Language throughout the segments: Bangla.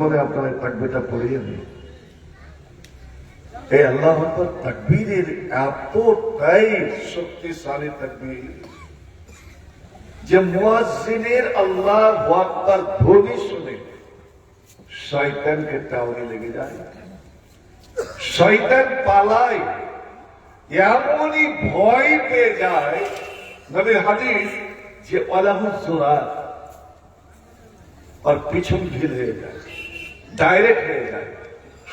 আপনারা তাকবীরটা পড়িয়ে নিন। এই আল্লাহু আকবার তাকবীরের এতটাই শক্তিশালী তাকবীর যে মুয়াজ্জিনের আল্লাহু আকবার ধ্বনি শুনে শয়তানকে টাউনে লেগে যায়, শয়তান পালায়, এমনই ভয় পেয়ে যায়। নবীর হাদিস যে ওয়ালাহু সুরাত আর পিছন ঢিল হয়ে যায়, ডাইরেক্ট হয়ে যায়,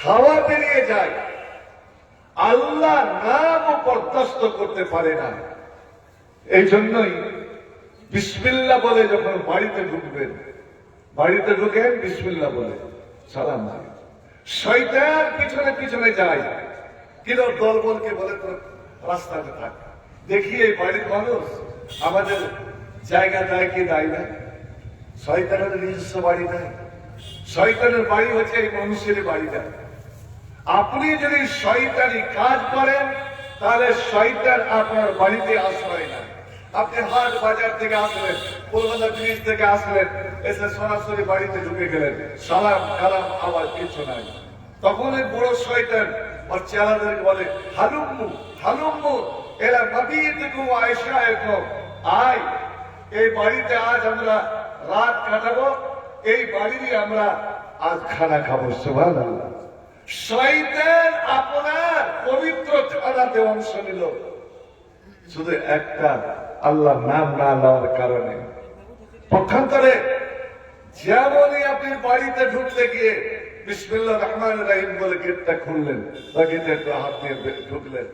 হাওয়া বেরিয়ে যায়, আল্লাহ নামও বরদাস্ত করতে পারে না। এই জন্যই বিসমিল্লাহ বলে যখন বাড়িতে ঢুকবেন, বাড়িতে ঢুকেন বিসমিল্লাহ বলে সালাম দিয়ে, শয়তান পিছনে পিছনে যায়, কিন্তু দলবলকে বলে তোর রাস্তাতে থাক। দেখি এই বাড়ির মানুষ আমাদের জায়গা দেয় কি দেয় না? শয়তানের নিজস্ব বাড়ি নেই, শয়তানের বাড়ি হচ্ছে এই মানুষের বাড়িটা। আপনি যদি শয়তানি কাজ করেন তাহলে শয়তান আপনার বাড়িতে আশ্রয় না। আপনি হাট বাজার থেকে আসলেন, কলকাতা ব্রিজ থেকে আসলেন, এসে সরাসরি বাড়িতে ঢুকে গেলেন, সালাম কালাম আওয়াজ কিছু নাই। তখন এই বড় শয়তান আর চেলাদেরকে বলে হালুম্মু হালুম্মু এরা নবীতুকু আয়েশা একদম আয়, এই বাড়িতে আজ আমরা রাত কাটাবো, এই বাড়িরই আমরা আজ খানা খাবো। সুবহানাল্লাহ। শয়তান আপনার পবিত্র খানাতে অংশ নিল শুধু একটা আল্লাহর নাম না নেওয়ার কারণে। পক্ষান্তরে যেমনই আপনি বাড়িতে ঢুকতে গিয়ে বিসমিল্লাহির রহমানির রহিম বলে গেটটা খুললেন বা গেটে একটু হাত দিয়ে ঢুকলেন,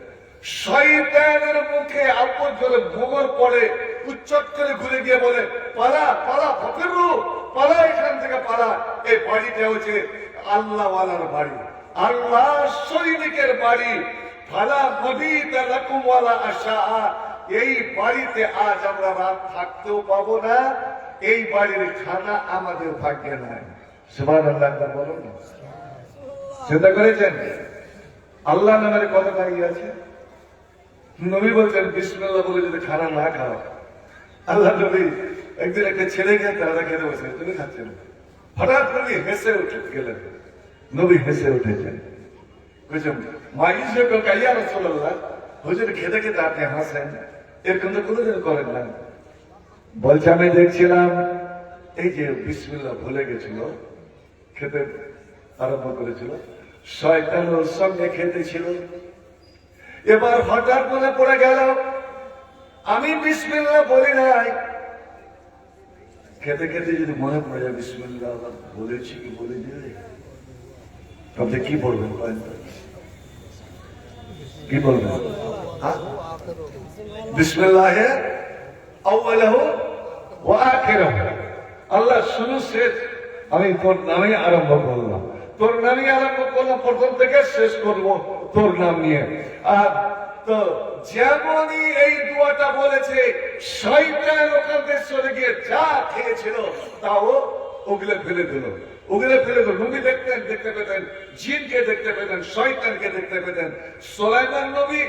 শয়তানের মুখে আপদ জলে গোবর পড়ে উচ্চট করে ঘুরে গিয়ে বলে পালা পালা ফকিরু পালা, এখান থেকে পালা। এই বাড়িটা হচ্ছে আল্লাহ ওয়ালার বাড়ি, আল্লাহ সৈনিকের বাড়ি। ফালা নবীতা লাকুম ওয়ালা আশা, এই বাড়িতে আজ আমরা রাত থাকতেও পাবো না, এই বাড়ির খানা আমাদের ভাগ্যে নাই। সুবহানাল্লাহ বলুন না। চিন্তা করেছেন আল্লাহ নামের কত বাড়ি আছে? নবী বলছেন বিসমিল্লাহ বলে যদি খানা না খাও, আল্লাহ নবী একদিন একটা ছেলে গিয়ে তারা খেতে বসে, তুমি খাচ্ছেন, হঠাৎ নবী হেসে উঠে গেলেন। নবী হেসে উঠেছেন, বুঝছেন মা ইসবে কাইয়া রাসূলুল্লাহ, হুজুর খেতে খেতে আপনি হাসেন, এরকম তো কোনোদিন করেন না। বলছে আমি দেখছিলাম এই যে বিসমিল্লাহ ভুলে গেছিল, খেতে আরম্ভ করেছিল, শয়তান ওর সঙ্গে খেতেছিল। এবার হঠাৎ মনে পড়ে গেল আমি বিসমিল্লাহ বলি নাই। খেতে খেতে যদি মনে পড়ে যায় বিসমিল্লাহ বলেছি কি বলে দিলে, তবে কি বলবেন? কি বলবেন? বিসমিল্লাহ আউয়ালহু ওয়া আখিরাহু, আল্লাহ শুরু শেষ আমি তোর নামে আরম্ভ করলাম, তোর নামে আরম্ভ করলাম, প্রথম থেকে শেষ করব তোর নাম নিয়ে। আর তো যেমনই এই দোয়াটা বলেছে, শয়তান ওখান থেকে সরে গিয়ে যা খেয়েছিল তাও ওগুলো ফেলে দিল, ওগুলো ফেলে দিল। নবী দেখতেন, দেখতে পেতেন জিনকে দেখতে পেতেন, শয়তানকে দেখতে পেতেন। সুলাইমান নবী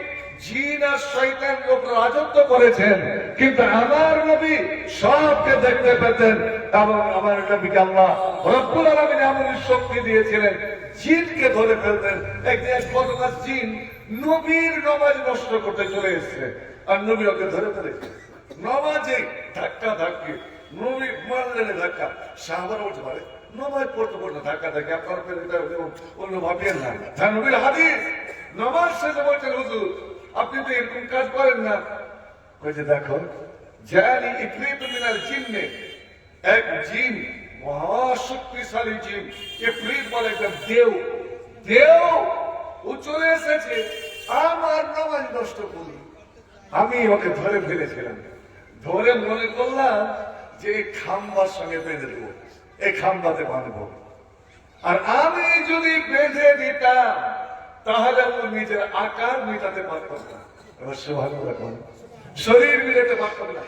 জিন আর শয়তানের উপর রাজত্ব করেছেন, কিন্তু আমার নবী সবকে দেখতে পেতেন। এবং আমার নবীকে আল্লাহ রব্বুল আলামিন এমন শক্তি দিয়েছিলেন, জিনকে ধরে ফেলতেন। একদিন এক বদমাশ জিন নবীর নামাজ নষ্ট করতে চলে এসেছে, আর নবী ওকে ধরে ফেলেছে নামাজে ধাক্কা ধাক্কি, নবী মারলেন ধাক্কা। সাহাবারা উঠে পারে নামাজ পড়তে পড়তে ধাক্কা ধাক্কি, আপনার অন্য ভাবিয়েন না। হ্যাঁ নবীর হাদিস, নামাজ শেষে বলছেন হুজুর আপনি তো এরকম কাজ করেন না। বলছে দেখো জানি ইফরিত মিনাল জিন্নে, এক জিন মহাশক্তিশালী জিন, ইফরিত বলে একটা দেও, দেও ও চলে এসেছে আমার নামাজ নষ্ট করি। আমি ওকে ধরে ফেলেছিলাম, ধরে মনে করলাম যে এই খাম্বার সঙ্গে বেঁধে দেবো, এই খাম্বাতে বাঁধবো। আর আমি যদি বেঁধে দিতাম তাহলে ও নিজের আকার মেটাতে পারত না, শরীর মিলাতে পারত না।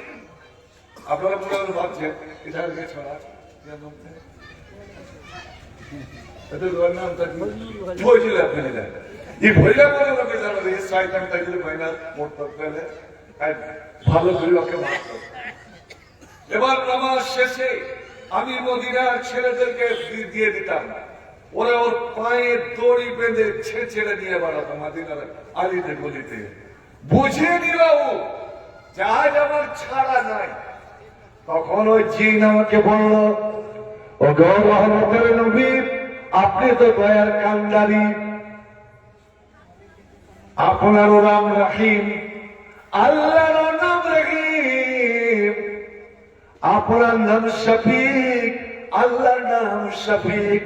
আপনারা মনে মনে ভাবছেন এটা ছড়া ভালো করে ওকে মারত। এবার নামাজ শেষে আমি মদিনার ছেলেদেরকে দিয়ে দিতাম, ওরা ওর পায়ে দড়ি বেঁধে ছেড়ে দিয়ে বেড়াতো মদিনার আলিতে গলিতে। বুঝিয়ে নিল যে আজ আমার ছাড়া নাই। তখন ওই জিন আমাকে বলল, ও গো রহমতের নবী, আপনি তো দয়ার কান্ডারি, আপনারও নাম রহিম, আল্লাহর নাম রহিম, আপনার নাম শফিক, আল্লাহর নাম শফিক,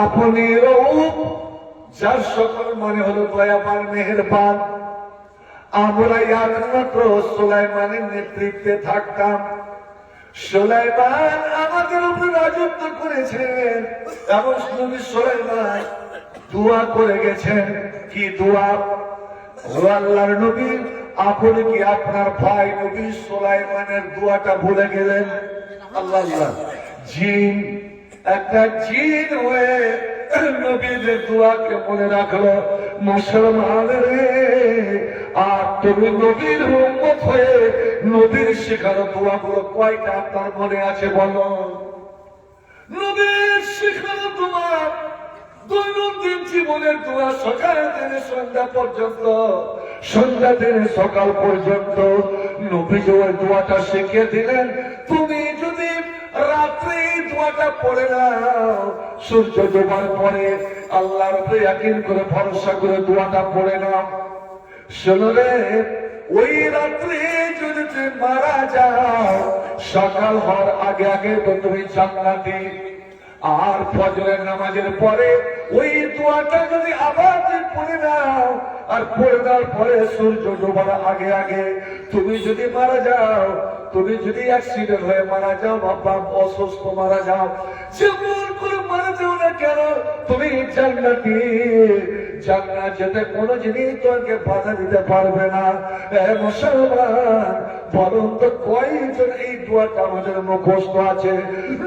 আপনি রউফ, যার সকল মানে হলো দয়াবান মেহেরবান। আমরা একমাত্র সুলাইমানের নেতৃত্বে থাকতাম। সুলাইমান আমাদের উপর রাজত্ব করেছেন এবং নবী সুলাইমান দোয়া করে গেছেন। কি দোয়া? ও আল্লাহর নবী, আপনি কি আপনার ভাই নবী সুলাইমানের দোয়াটা ভুলে গেলেন? আল্লাহ আল্লাহ, জিন একটা জিন হয়ে নবীদের দোয়াকে মনে রাখলো। মুসলমানের, আর তুমি নবীর উম্মত হয়ে নবীর শেখানো দোয়াগুলো কয়টা আপনার মনে আছে বলো? নবীর শেখানো দোয়া, দৈনন্দিন জীবনের দোয়া, সকাল থেকে সন্ধ্যা পর্যন্ত, সন্ধ্যা থেকে সকাল পর্যন্ত নবীজি ওই দোয়াটা শিখিয়ে দিলেন। তুমি যদি রাত্রে এই দোয়াটা পড়ে নাও, সূর্য ডোবার পরে আল্লাহর উপরে ইয়াকিন করে ভরসা করে দোয়াটা পড়ে নাও, শুনলে ওই রাত্রে যদি তুমি মারা যাও, সকাল হওয়ার আগে আগে তো তুমি জান্নাতি। আর ফজরের নামাজের পরে ওই দোয়াটা যদি আবার পড়ে নাও, আর পড়ে দেওয়ার পরে সূর্য ডোবার আগে আগে তুমি যদি মারা যাও, তুমি যদি অ্যাক্সিডেন্ট হয়ে মারা যাও, বাবা অসুস্থ মারা যাও, যেমন করে মারা যাও না কেন, তুমি জান্নাতি। জান্নাত যেতে কোনো জিনিস তোমাকে বাধা দিতে পারবে না। মুসলমান, বলুন তো কয়জন এই দোয়াটা আমাদের মুখস্থ আছে?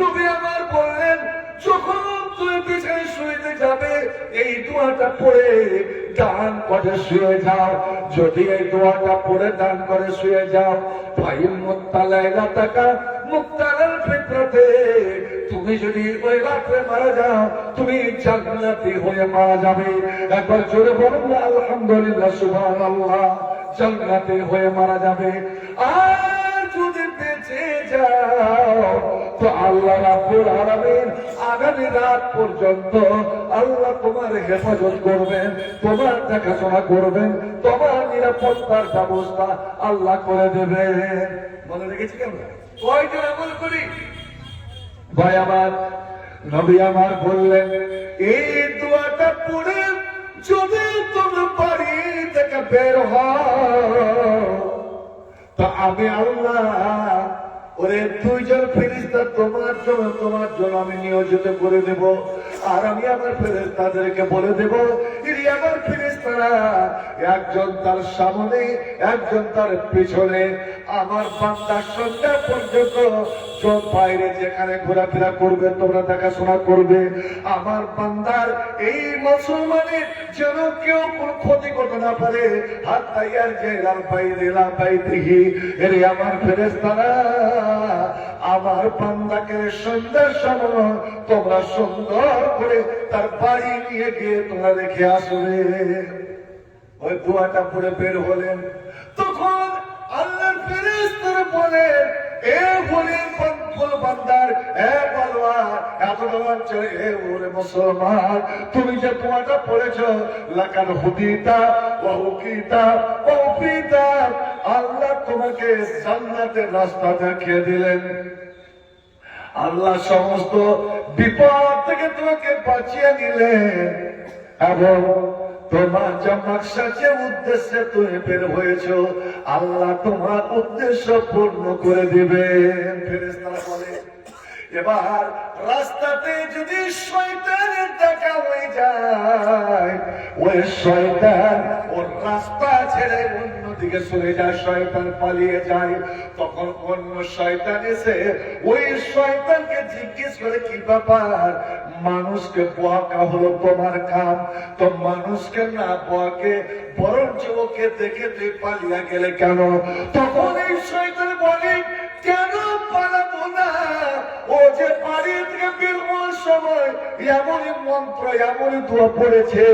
নবী আমার বললেন, যখন তুমি পিছনে শুইতে যাবে এই দোয়াটা পড়ে ডান করে শুয়ে যাও। যদি এই দোয়াটা পড়ে ডান করে শুয়ে যাও, ভাই মুত্তালাইলা টাকা মুক্তালাল ফিতরাতে, তুমি যদি ওই রাত্রে মারা যাও, তুমি জান্নাতি হয়ে মারা যাবে। একবার জোরে বলুন না আলহামদুলিল্লাহ, সুবহানাল্লাহ, জান্নাতি হয়ে মারা যাবে। আর যদি বেঁচে যাও তো আল্লাহ রাব্বুল আলামিন আগামী রাত পর্যন্ত আল্লাহ তোমার হেফাজত করবেন, তোমার দেখাশোনা করবেন, তোমার নিরাপত্তার ব্যবস্থা আল্লাহ করে দেবেন। মনে রেখেছি কেমন? কয়জন আমল করি? ভাই আমার, নবী আমার বললেন, এই দোয়াটা পড়ে যদি তুমি বাড়ি থেকে বের হও, তা আমি আল্লাহ ওরে দুইজন ফেরেশতা তোমার জন্য আমি নিয়োজিত করে দেব। আর আমি আমার ফেরেশতাদেরকে বলে দেব, আমার ফেরেশতারা একজন তার সামনে, একজন তার পিছনে, আমার বান্দা সন্ধ্যা পর্যন্ত বাইরে যেখানে ঘোরাফেরা করবে তোমরা দেখাশোনা করবে। আমার বান্দার এই মুসলমানের যেন কেউ কোন ক্ষতি করতে না পারে। হাত তাইয়ার যে লালপাইহি, এরে আমার ফেরেশতারা আমার বান্দাকে সন্ধ্যার সময় তোমরা সুন্দর করে তার বাড়ি নিয়ে গিয়ে তোমরা রেখে আসবে। ওই দোয়াটা পড়ে বের হলেন, তখন আল্লাহর ফেরেশতারা বলেন, এ বলেন বান্দার, এ বলওয়ার, এত দোয়ার চলে, এ ওরে মুসলমান, তুমি যে দোয়াটা পড়েছ, লাকাদ হুদিতা ওয়া হুকিতা ওয়া উফিতা, আল্লাহ তোমাকে জান্নাতের রাস্তা দেখিয়ে দিলেন। আল্লাহ সমস্ত বিপদ থেকে তোমাকে বাঁচিয়ে নিলেন এবং তোমার যে মাকসাদ, যে উদ্দেশ্যে তুমি বের হয়েছ, আল্লাহ তোমার উদ্দেশ্য পূর্ণ করে দিবেন। ফেরেশতারা বলে, এবার রাস্তাতে যদি শয়তানের দেখা হয়ে যায়, ওই শয়তান ওর রাস্তা ছেড়ে অন্যদিকে সরে যায়, শয়তান পালিয়ে যায়। তখন অন্য শয়তান এসে ওই শয়তানকে জিজ্ঞেস করে, কি ব্যাপার, মানুষকে বকা হলো তোমার কাম, তো মানুষকে না বকে বরঞ্চ ওকে দেখে তুই পালিয়ে গেলে কেন? তখন এই শয়তান বলে, কেন পালাবো না, সময় এমনই মন্ত্র এমনই দোয়া পড়েছে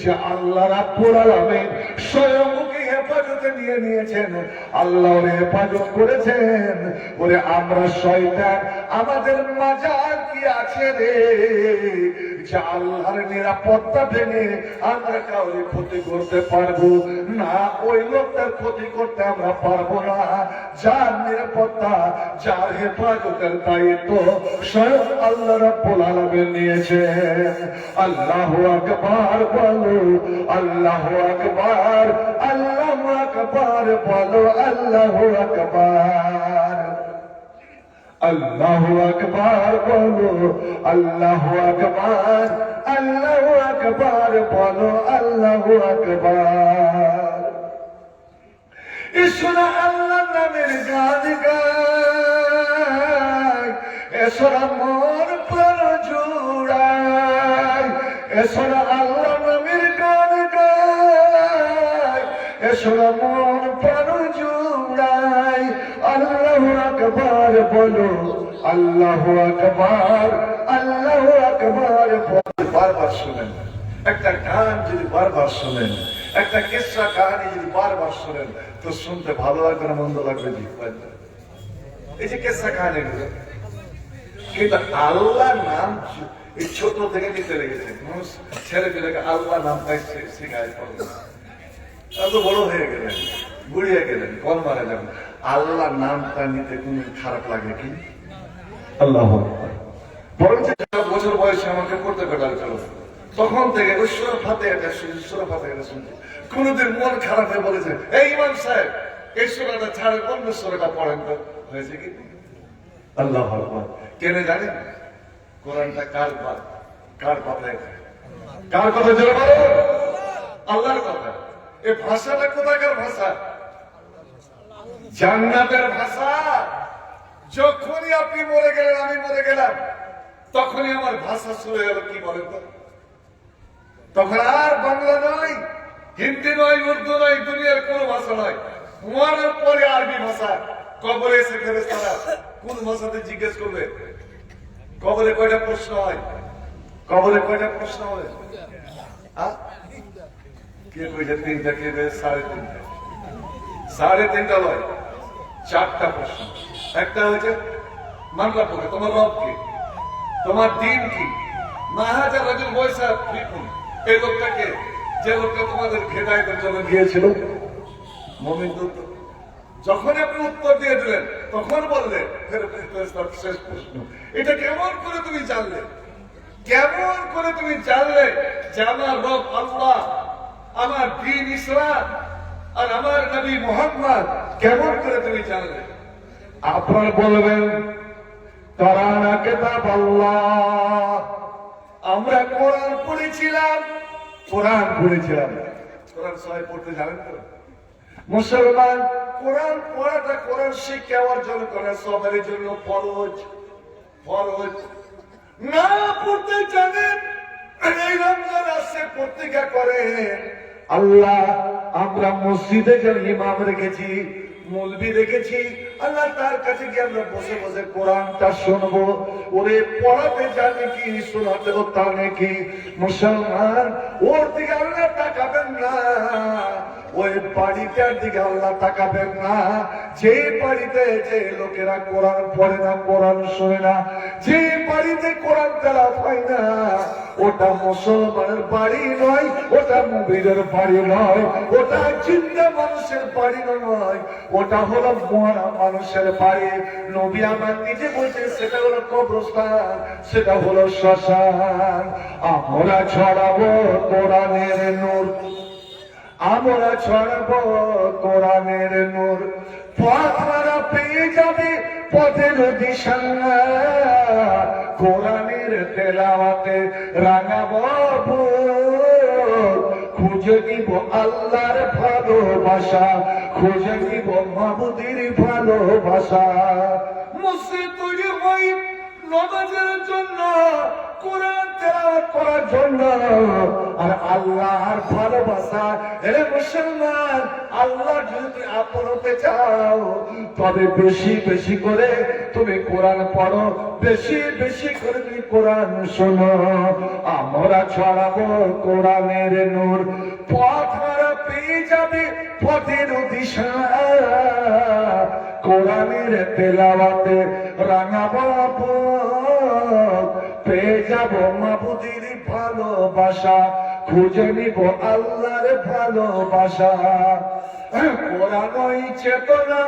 যে আল্লাহ রাব্বুল আলামিন স্বয়ং ওকে হেফাজতে নিয়ে নিয়েছেন, আল্লাহ ওরে হেফাজত করেছেন। ওরে আমরা শয়তান আমাদের মাজার কি আছে রে যে আল্লাহর নিরাপত্তা ভেঙে আমরা কাউকে ক্ষতি করতে পারবো না, ওই লোকটার ক্ষতি করতে আমরা পারবো না যার নিরাপত্তা যার হেফাজতের দায়িত্ব স্বয়ং আল্লাহ রাব্বুল আলামিন নিয়েছেন। আল্লাহু আকবার বলো, আল্লাহু আকবার, আল্লাহু আকবার বলো, আল্লাহু আকবার, আল্লাহু আকবার বলো, আল্লাহু আকবার, আল্লাহু আকবার বলো, আল্লাহু আকবার। ঈশ্বর আল্লাহর নামের গান গায়, ঈশ্বর মন প্রাণ জুড়ায়, ঈশ্বর আল্লাহর নামের গান গায়, ঈশ্বর মন প্রাণ জুড়ায়। আল্লাহু আকবার বলো, আল্লাহু আকবার, আল্লাহু আকবার। বারবার শুনেন একটা গান, যদি বারবার শুনেন একটা কিসসা কাহিনী যদি বারবার শুনেন তো শুনতে ভালো লাগবে না মন্দ লাগবে? এই যে কিসসা কাহিনী গুলো, কিন্তু আল্লাহ নাম এই ছোট থেকে নিতে লেগেছে। মানুষ ছেলে পেলেকে আল্লাহ নামটাই শেখায়, এত বড় হয়ে গেলেন, বুড়িয়ে গেলেন, কল মারা যাবেন, আল্লাহ নামটা নিতে কোন খারাপ লাগে কি? আল্লাহ বরং বছর বয়সে আমাকে পড়তে পেটাল চলো, তখন থেকে ওই সুরা ফাতিহাটা শুনছি, সুরা ফাতিহাটা শুনছি, কোনদিন মন খারাপ হয়ে বলেছে এই ইমাম সাহেব এই সুরাটা ছাড়েন অন্য সুরাটা পড়েন তো, হয়েছে কি? আল্লাহ কেনে জানেন কোরআনটা কার কথায়, কার কথা জোরে বলো? আল্লাহর কথা। এই ভাষাটা কোথাকার ভাষা? জান্নাতের ভাষা। যখনই আপনি মরে গেলেন, আমি মরে গেলাম, তখনই আমার ভাষা শুরু হলো। কি বলেন তো? তখন আর বাংলা নয়, হিন্দি নয়, উর্দু নয়, দুনিয়ার কোন ভাষা নয়, মরার পরে আরবি ভাষা। কবরে এসে ফেরেশতারা কোন ভাষাতে জিজ্ঞেস করবে? কবরে কয়টা প্রশ্ন হয়? কবরে কয়টা প্রশ্ন হয়? কে কইছে তিনটা, কে সাড়ে তিনটা? সাড়ে তিনটা নয়, চারটা প্রশ্ন। একটা হয়েছে মানলা পড়ে তোমার রব কি, তোমার দিন কি, মাহাজার রাজুল বয়সা লিখুন এই লোকটাকে, যে লোকটা তোমাদের হেদায়েতের জন্য গিয়েছিল মুমিন। যখন আপনি উত্তর দিয়ে দিলেন তখন বললেন শেষ প্রশ্ন, এটা কেমন করে তুমি জানলে, কেমন করে তুমি জানলে যে আমার রব আল্লাহ, আমার দ্বীন ইসলাম আর আমার নবী মুহাম্মদ, কেমন করে তুমি জানলে? আপনারা বলবেন কারানা কিতাব আল্লাহ, আমরা কোরআন পড়েছিলাম, কোরআন পড়েছিলাম। কোরআন সবাই পড়তে জানেন তো? মুসলমান কোরআন পড়াটা, কোরআন শিক্ষা অর্জন করা সবার জন্য ফরজ। ফরজ না পড়তে জানেন, এই রমজান আসছে পত্রিকা করে আল্লাহ আমরা মসজিদে যে ইমাম রেখেছি, মৌলবি রেখেছি, আল্লাহ তার কাছে গিয়ে আমরা বসে বসে কোরআনটা শুনবো। ওরে পড়াতে জানে কি, শোনাতেও জানে কি? মুসলমান ওর দিকে আল্লাহ তাকাবেন না, ওই বাড়িটার দিকে আল্লাহ তাকাবেন না যে বাড়িতে যে লোকেরা কোরআন পড়ে না, কোরআন শোনে না, যে বাড়িতে কোরআন তেলাওয়াত হয় না, ওটা মুসলমানের বাড়ি নয়, ওটা মুমিনের বাড়ি নয়, ওটা জিন্দা মানুষের বাড়ি নয়, ওটা হলো মরা মানুষের বাড়ি। নবী আমার নিজে বলছে সেটা হলো কবরস্থান, সেটা হলো শ্মশান। আমরা ছড়াবো কোরআনের নূর, আমরা ছড়াবো কোরআনের নূর, পথরা পেয়ে যাবে পথের দিশা, কোরআনের তেলাওয়াতে রাঙাবো, খুঁজে নিব আল্লাহর ভালোবাসা, খুঁজে নিব মাহবুদের ভালোবাসা। মসজিদ তৈরি হয় নামাজের জন্য, কোরআন তেলাওয়াত করার জন্য, আর আল্লাহর ভালোবাসা। এরে মুসলমান, আল্লাহ যদি আপন হতে চাও তবে বেশি বেশি করে তুমি কোরআন পড়ো, বেশি বেশি করে তুমি কোরআন শোনো। আমরা ছড়াবো কোরআনের নূর, পথ হারা পেয়ে যাবে পথের দিশা। কোরআনের তেলাওয়াতে রাঙাবো পথ, পেয়ে যাব মাবুদের ভালোবাসা, খুঁজে নিব আল্লাহর ভালোবাসা। কোরআনই চেতনা,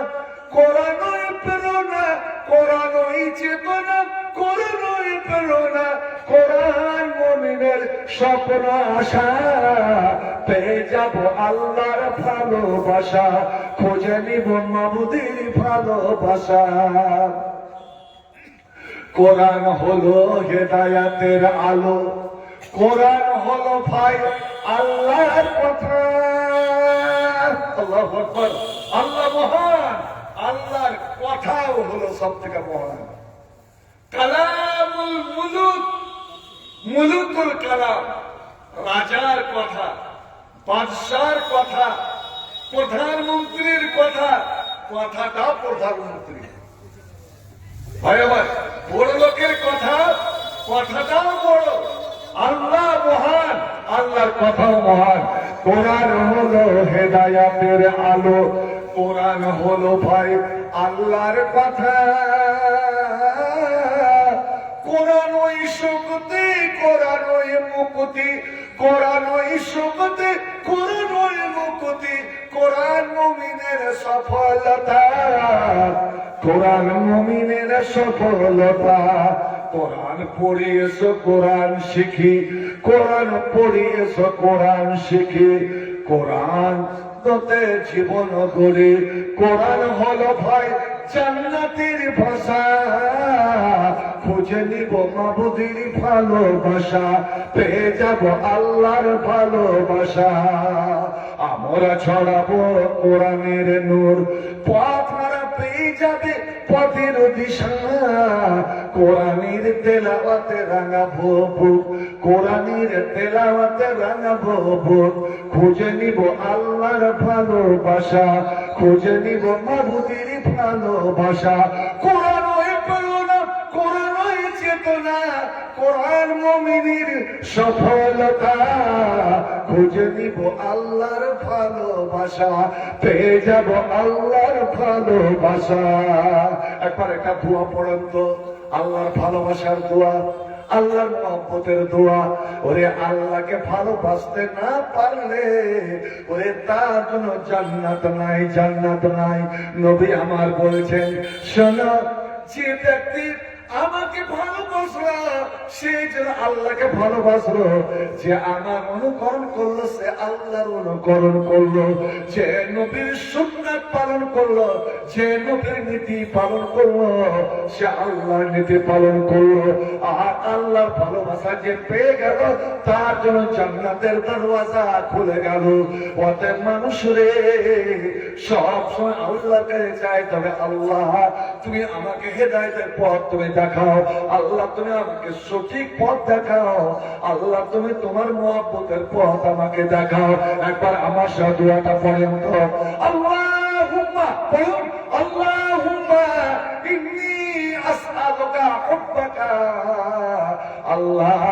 কোরআনই প্রেরণা, কোরআনই চেতনা, কোরআনই প্রেরণা। কোরআন মুমিনের স্বপ্ন আশা, পেয়ে যাব আল্লাহর ভালোবাসা, খুঁজে নিব মাবুদের ভালোবাসা। কোরআন হলো হেদায়াতের আলো, কোরআন হলো ভাই আল্লাহর কথা। আল্লাহু আকবার, আল্লাহ মহান, আল্লাহর কথাও হলো সব থেকে মহান। কালামুল মুলুক, মুলুকুল কালাম, রাজার কথা, বাদশার কথা, প্রধানমন্ত্রীর কথা, কথাটা প্রধানমন্ত্রী। ভাই আমার, বড় লোকের কথা, কথাটাও বড়। আল্লাহ মহান, আল্লাহর কথাও মহান। কোরআন হলো হেদায়াতের আলো, কোরআন হলো ভাই আল্লাহর কথা। কোরআন ওই শক্তি, কোরআন ওই মুক্তি, কোরআন ওই শক্তি, কোরআন ওই মুক্তি। কোরআন মুমিনের সফলতা, কোরআন মুমিনের সফলতা। কোরআন পড়ে এসো, কোরআন শিখি, কোরআন পড়ে এসো, কোরআন শিখি। কোরআন তোতে জীবন গড়ে, কোরআন হলো ভাই জান্নাতের ভাষা। খুঁজে নিব মাবুদের ভালোবাসা, পেয়ে যাব আল্লাহর ভালোবাসা। আমরা ছড়াবো কোরআনের নূর, পথ হারা পেয়ে যাবে পথের দিশা। কোরআনের তেলাওয়াতে রাঙাবো বুক, কোরআনের তেলাওয়াতে রাঙাবো বুক। খুঁজে নিব আল্লাহর ভালোবাসা, খুঁজে নিব মাবুদের ভালোবাসা। কোরআন ওই প্রেরণা, কোরআন ওই চেতনা, কোরআন মুমিনের সফলতা। খুঁজে নিব আল্লাহর ভালোবাসা, পেয়ে যাব আল্লাহর ভালোবাসা। একবার একটা দোয়া পড়েন তো, আল্লাহর ভালোবাসার দোয়া, আল্লাহর মহব্বতের দোয়া। ওরে আল্লাহকে ভালোবাসতে না পারলে ওরে তার জন্য জান্নাত নাই, জান্নাত নাই। নবী আমার বলেছেন, শোনো, যে ব্যক্তি আমাকে ভালোবাসলো সে যেন আল্লাহকে ভালোবাসলো, যে আমার অনুকরণ করলো সে আল্লাহর অনুকরণ করলো, যে নবীর সুন্নাত পালন করলো, যে নবীর নীতি পালন করলো সে আল্লাহর নীতি পালন করলো। আর আল্লাহর ভালোবাসা যে পেয়ে গেল তার জন্য জান্নাতের দরওয়াজা খুলে গেল। অতএব মানুষ রে, সব সময় আল্লাহর কাছে চাই, তবে আল্লাহ তুমি আমাকে হেদায়েতের পথ তুমি দেখাও, আল্লাহ তুমি আমাকে সঠিক পথ দেখাও, আল্লাহ তুমি তোমার মহব্বতের পথ আমাকে দেখাও। একবার আমার সাথে দোয়াটা পড়েন তো, আল্লাহুম্মা পড়ুন, আল্লাহুম্মা ইন্নী আসআলুকা হুব্বাকা। আল্লাহ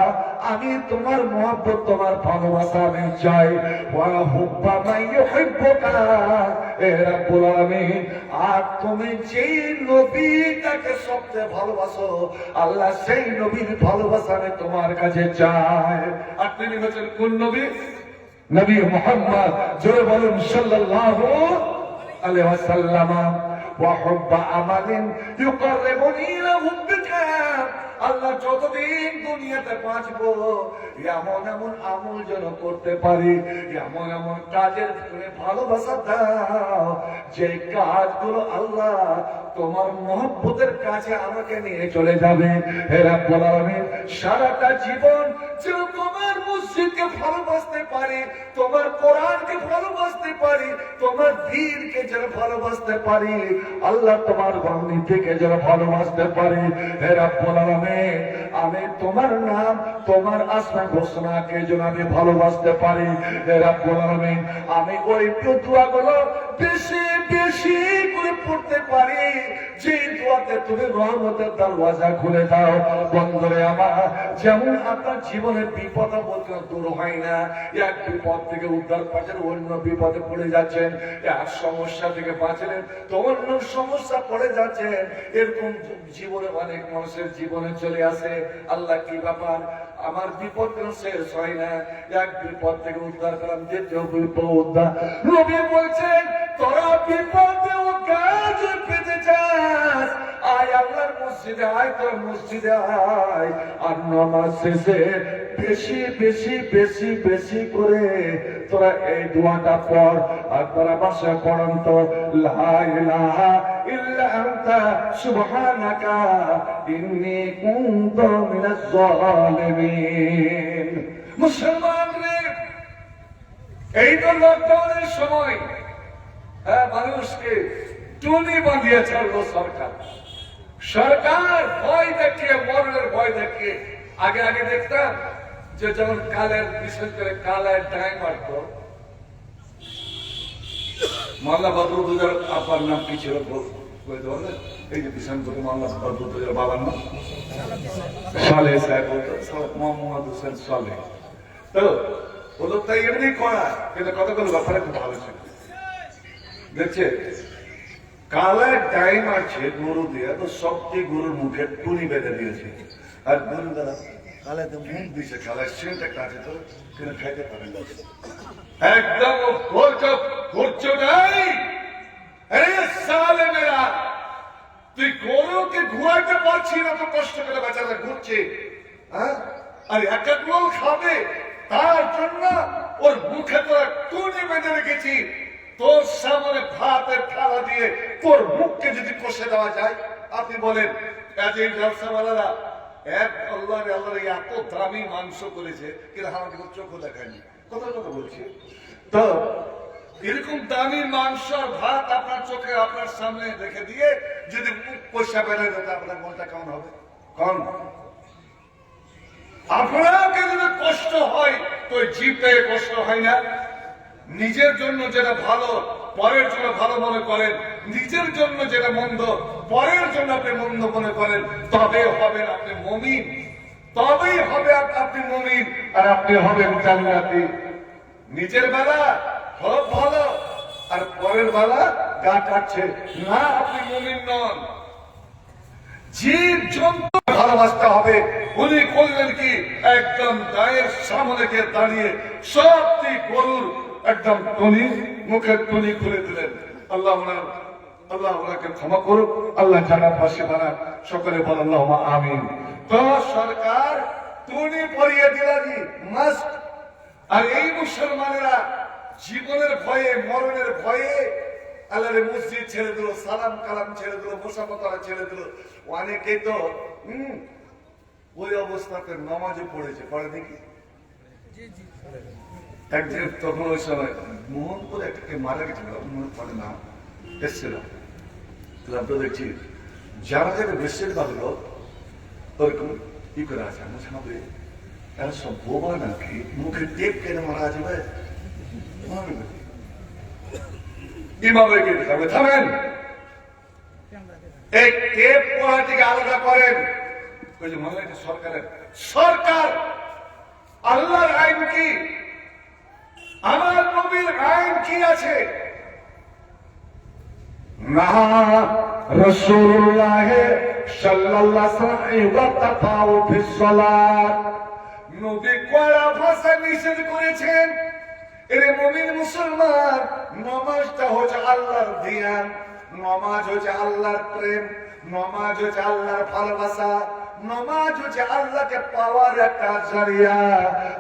আমি তোমার মহব্বত, তোমার ভালোবাসা আমি চাই। ওয়া হুব্বা মান ইউহিব্বুকা, এ রাব্বুল আলামিন। আর তুমি যেই নবীটাকে সবচেয়ে ভালোবাসো আল্লাহ, সেই নবীর ভালোবাসা আমি তোমার কাছে চাই। আর তিনি হচ্ছেন কোন নবী? নবী মুহাম্মদ। জোরে বলুন সাল্লাল্লাহু আলাইহি ওয়াসাল্লাম। ওয়া হুব্বা আমালিন ইউকাররিবুনি ইলা হুব্বিকা। আল্লাহ যতদিন দুনিয়াতে বাঁচবো এমন এমন আমল যেন করতে পারি, এমন এমন কাজের ভিতরে ভালোবাসা দাও যে কাজগুলো আল্লাহ তোমার মহব্বতের কাছে আমাকে নিয়ে চলে যাবে। হে রাব্বুল আলামিন, সারাটা জীবন যেন তোমার মসজিদকে ভালোবাসতে পারি, তোমার কোরআনকে ভালোবাসতে পারি, তোমার দ্বীনকে যেন ভালোবাসতে পারি, আল্লাহ তোমার বাণী থেকে যেন ভালোবাসতে পারি। হে রব্বুল আলামিন, আমি তোমার নাম, তোমার আসমা ঘোষণাকে যেন আমি ভালোবাসতে পারি। হে রব্বুল আলামিন, আমি ওই দোয়াগুলো বেশি বেশি করে পড়তে পারি যে দোয়াতে তুমি রহমতের দরওয়াজা খুলে দাও। বন্ধুরে আমার, যেমন আপনার জীবনের বিপদ আপদ দূর হয় না, এক বিপদ থেকে উদ্ধার পাচ্ছেন, অন্য বিপদে পড়ে যাচ্ছেন, এক সমস্যা থেকে বাঁচলেন তো অন্য সমস্যা পড়ে যাচ্ছেন, এরকম জীবনে অনেক মানুষের জীবনে চলে আসে। আল্লাহ কি ব্যাপার, আমার বিপদ কেন শেষ হয় না? এক বিপদ থেকে উদ্ধার করলাম, দ্বিতীয় বিপদ উদ্ধার। নবী বলছেন, তোরা বিপদে ও কাজ পেতে চাস, আয় আল্লাহর মসজিদে আয়, তোর মসজিদে আয়, আর নামাজ শেষে বেশি বেশি বেশি বেশি করে তোরা এই দোয়াটা পড়। আর তোরা বাসা পড়ন তো, লা ইলাহা ইল্লা আনতা সুবহানাকা ইন্নী কুনতু মিনাজ জালিমিন। মুসলমান রে, এই তো লকডাউনের সময় মানুষকে টুনি বাঁধিয়ে ছাড়লো সরকার। সরকার ভয় দেখিয়ে, মরণের ভয় দেখিয়ে, আগে আগে দেখতাম যে যেমন কালের, বিশেষ করে কালের ডাই মারত। মাল্লা বদরুদ্দোজার আপার নাম কি ছিল বলতে, এই যে বিশান করে মাল্লা বদরুদ্দোজার বাবার নাম সালে সাহেব বলতো, মোহাম্মদ হোসেন সালে। তো ও লোকটা এমনি করা, কিন্তু কতগুলো ব্যাপারে খুব ভালো ছিল। দেখছে কালার টাইম আছে গরু দিয়ে, তো সবটি গরুর মুখে টুনি বেঁধে দিয়েছে, আর গরু দ্বারা কালাতে মুখ দিয়েছে, কালার সেন্ট একটা আছে, তো কিন্তু খাইতে পারে না। একদম ঘুরছো নাই, আরে সালে মেরা, তুই গরুকে ঘুরাইতে পারছি না, তো কষ্ট করে বেচারা ঘুরছে, হ্যাঁ? আর এক এক লোক খাবে, তার জন্য ওর মুখে তোরা টুনি বেঁধে রেখেছি। তোর সামনে ভাতের থালা দিয়ে তোর মুখকে যদি কষে দেওয়া যায়, আপনি বলেন এই ব্যবসাওয়ালারা এক আল্লাহ এত দামি মাংস করেছে, কিন্তু আমাকে চোখও দেখায়নি, কথা কথা বলছি। তো এরকম দামি মাংস ভাত আপনার চোখে, আপনার সামনে রেখে দিয়ে যদি মুখ কষা বেড়ে যেতে, আপনার মনটা কেমন হবে? কম আপনাকে যদি কষ্ট হয়, তো জিভে কষ্ট হয় না? নিজের জন্য যেটা ভালো, পরের জন্য ভালো মনে করেন, নিজের জন্য যেটা মন্দ, পরের জন্য আপনি মন্দ মনে করেন, তবে হবেন আপনি মুমিন, তবেই হবে আপনি মুমিন, আর আপনি হবেন জান্নাতি। নিজের বেলা সব ভালো, আর পরের বেলা গা কাটছে না, আপনি মুমিন নন। জীব জন্তু ভালোবাসতে হবে। উনি করলেন কি, একদম গায়ের সামনে গিয়ে দাঁড়িয়ে সবটি গরুর একদম টনি, মুখের টনি খুলে দিলেন। আল্লাহ ওনাকে ক্ষমা করুক, আল্লাহ জান্নাতবাসী বানাক, সকলে বল আল্লাহুম্মা আমিন। তো সরকার টনি পরিয়ে দিলেন মাস্ট। আর এই মুসলমানেরা জীবনের ভয়ে, মরণের ভয়ে আল্লাহর মসজিদ ছেড়ে দিল, সালাম কালাম ছেড়ে দিল, মুসাফা ছেড়ে দিল। অনেকেই তো ওই অবস্থাতে নামাজও পড়েছে, পড়ে দেখি একদিন, তখন ওই সময় মোহনপুর একটা মারা গেছিল, মনে পড়ে না, এসছিলাম, তো দেখছি যারা যারা বেশিরভাগ লোক ওরকম কি করে আছে, আমার সামনে এরা সব বোবা নাকি, মুখে টেপ কেটে মারা যাবে। ইমামকে থামেন, এই টেপ পড়া থেকে আলাদা করেন। সরকারের সরকার আল্লাহর আইন কি, আমার নবীর আইন কি আছে? না রাসূলুল্লাহ সাল্লাল্লাহু আলাইহি ওয়াসাল্লাম ফিস সালাত, নবী কড়া ভাষা নিষেধ করেছেন। এরে মুমিন মুসলমান, নামাজটা হচ্ছে আল্লাহর ধ্যান, নামাজ হচ্ছে আল্লাহর প্রেম, নামাজ হচ্ছে আল্লাহর ভালোবাসা, নামাজ হচ্ছে আল্লাহকে পাওয়ার একটা জারিয়া।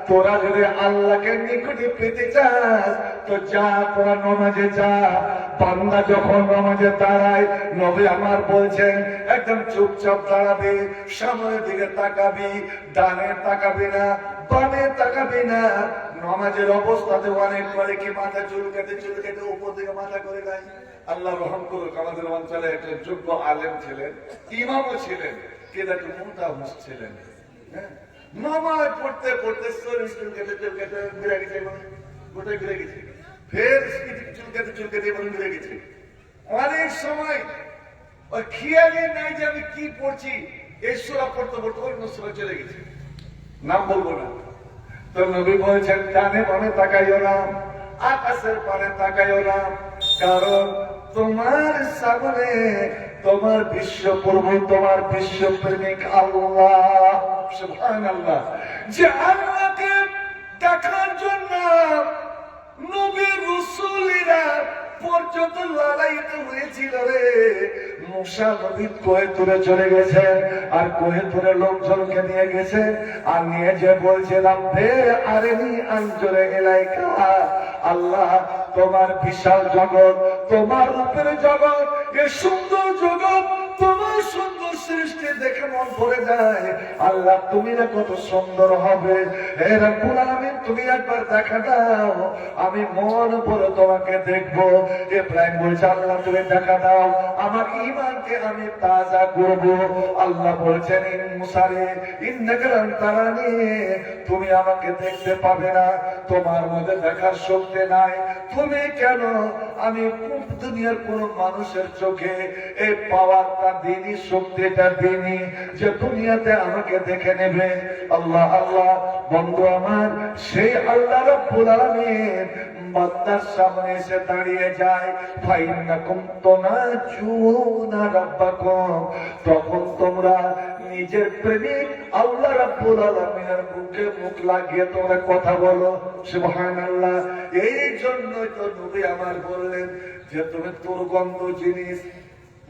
তোরা যদি আল্লাহকে নিকটে পেতে চাস তো যা, তোরা নামাজে যা। বান্দা যখন নামাজে দাঁড়ায়, নবী আমার বলছেন একদম চুপচাপ দাঁড়াবে, সামনের দিকে তাকাবি, ডানে তাকাবি না, বামে তাকাবি না। নামাজের অবস্থাতে অনেক করে কি মাথা চুলকাতে চুলকাতে উপর দিকে মাথা করে দেয়। আল্লাহ রহম করুক, আমাদের অঞ্চলে একটা যোগ্য আলেম ছিলেন, ইমামও ছিলেন, কিন্তু একটু মুতাহুস ছিলেন। নামাজ পড়তে পড়তে শরীর চুলকাতে চুলকাতে ঘুরে গেছে, গোটায় ঘুরে গেছে, ফের চুলকাতে চুলকাতে ঘুরে গেছে। অনেক সময় ওই খেয়ালই নাই যে আমি কি পড়ছি, এই সূরা পড়তে পড়তে অন্য সূরা চলে গেছে, নাম বলবো না। তো নবী বলছেন ডানে বামে তাকাইও না, আকাশের পানে তাকাইও না, কারণ তোমার সামনে তোমার বিশ্ব প্রভু, তোমার বিশ্ব প্রেমিক আল্লাহ সুবহানাল্লাহ, যে আল্লাহকে দেখার জন্য নবী রাসূলেরা পর্যন্ত লড়াইতে হয়েছিল রে। মুসা নবী কোহেতুরে চলে গেছে, আর কোহেতুরে লোকজনকে নিয়ে গেছে, আর নিয়ে যে বলছে রাব্বে আরিনি আনজুরে ইলাইকা, আল্লাহ তোমার বিশাল জগৎ, তোমার রূপের জগৎ, এই সুন্দর জগৎ, তোমার সুন্দর সৃষ্টি দেখে মন ভরে যায়। আল্লাহ তুমি না কত সুন্দর হবে, হে রব্বুল আলামিন তুমি একবার দেখা দাও, আমি মন ভরে তোমাকে দেখবো। ইব্রাহিম বলছে আল্লাহ তুমি দেখা দাও, আমার ঈমানকে আমি তাজা করব। আল্লাহ বলছেন মুসা রে ইন্নাকা লান তারানি, তুমি আমাকে দেখতে পাবে না, তোমার মধ্যে দেখার শক্তি নাই। তুমি কেন, আমি দুনিয়ার কোন মানুষের চোখে এই পাওয়ারটা দিনই, শক্তিটা দিনই যে দুনিয়াতে আমাকে দেখে নেবে। আল্লাহ আল্লাহ বন্ধু আমার, সেই আল্লাহ রাব্বুল আলামিন বান্দার সামনে এসে দাঁড়িয়ে যায়, ফাইন্নাকুম তুনাজুনা রাব্বাকুম, তখন তোমরা নিজের প্রেমিক আল্লাহ রাব্বুল আলামিনের মুখে মুখ লাগিয়ে তোমরা কথা বলো সুবহানাল্লাহ। এই জন্যই তো নবী আমার বললেন যে তুমি দুর্গন্ধ জিনিস,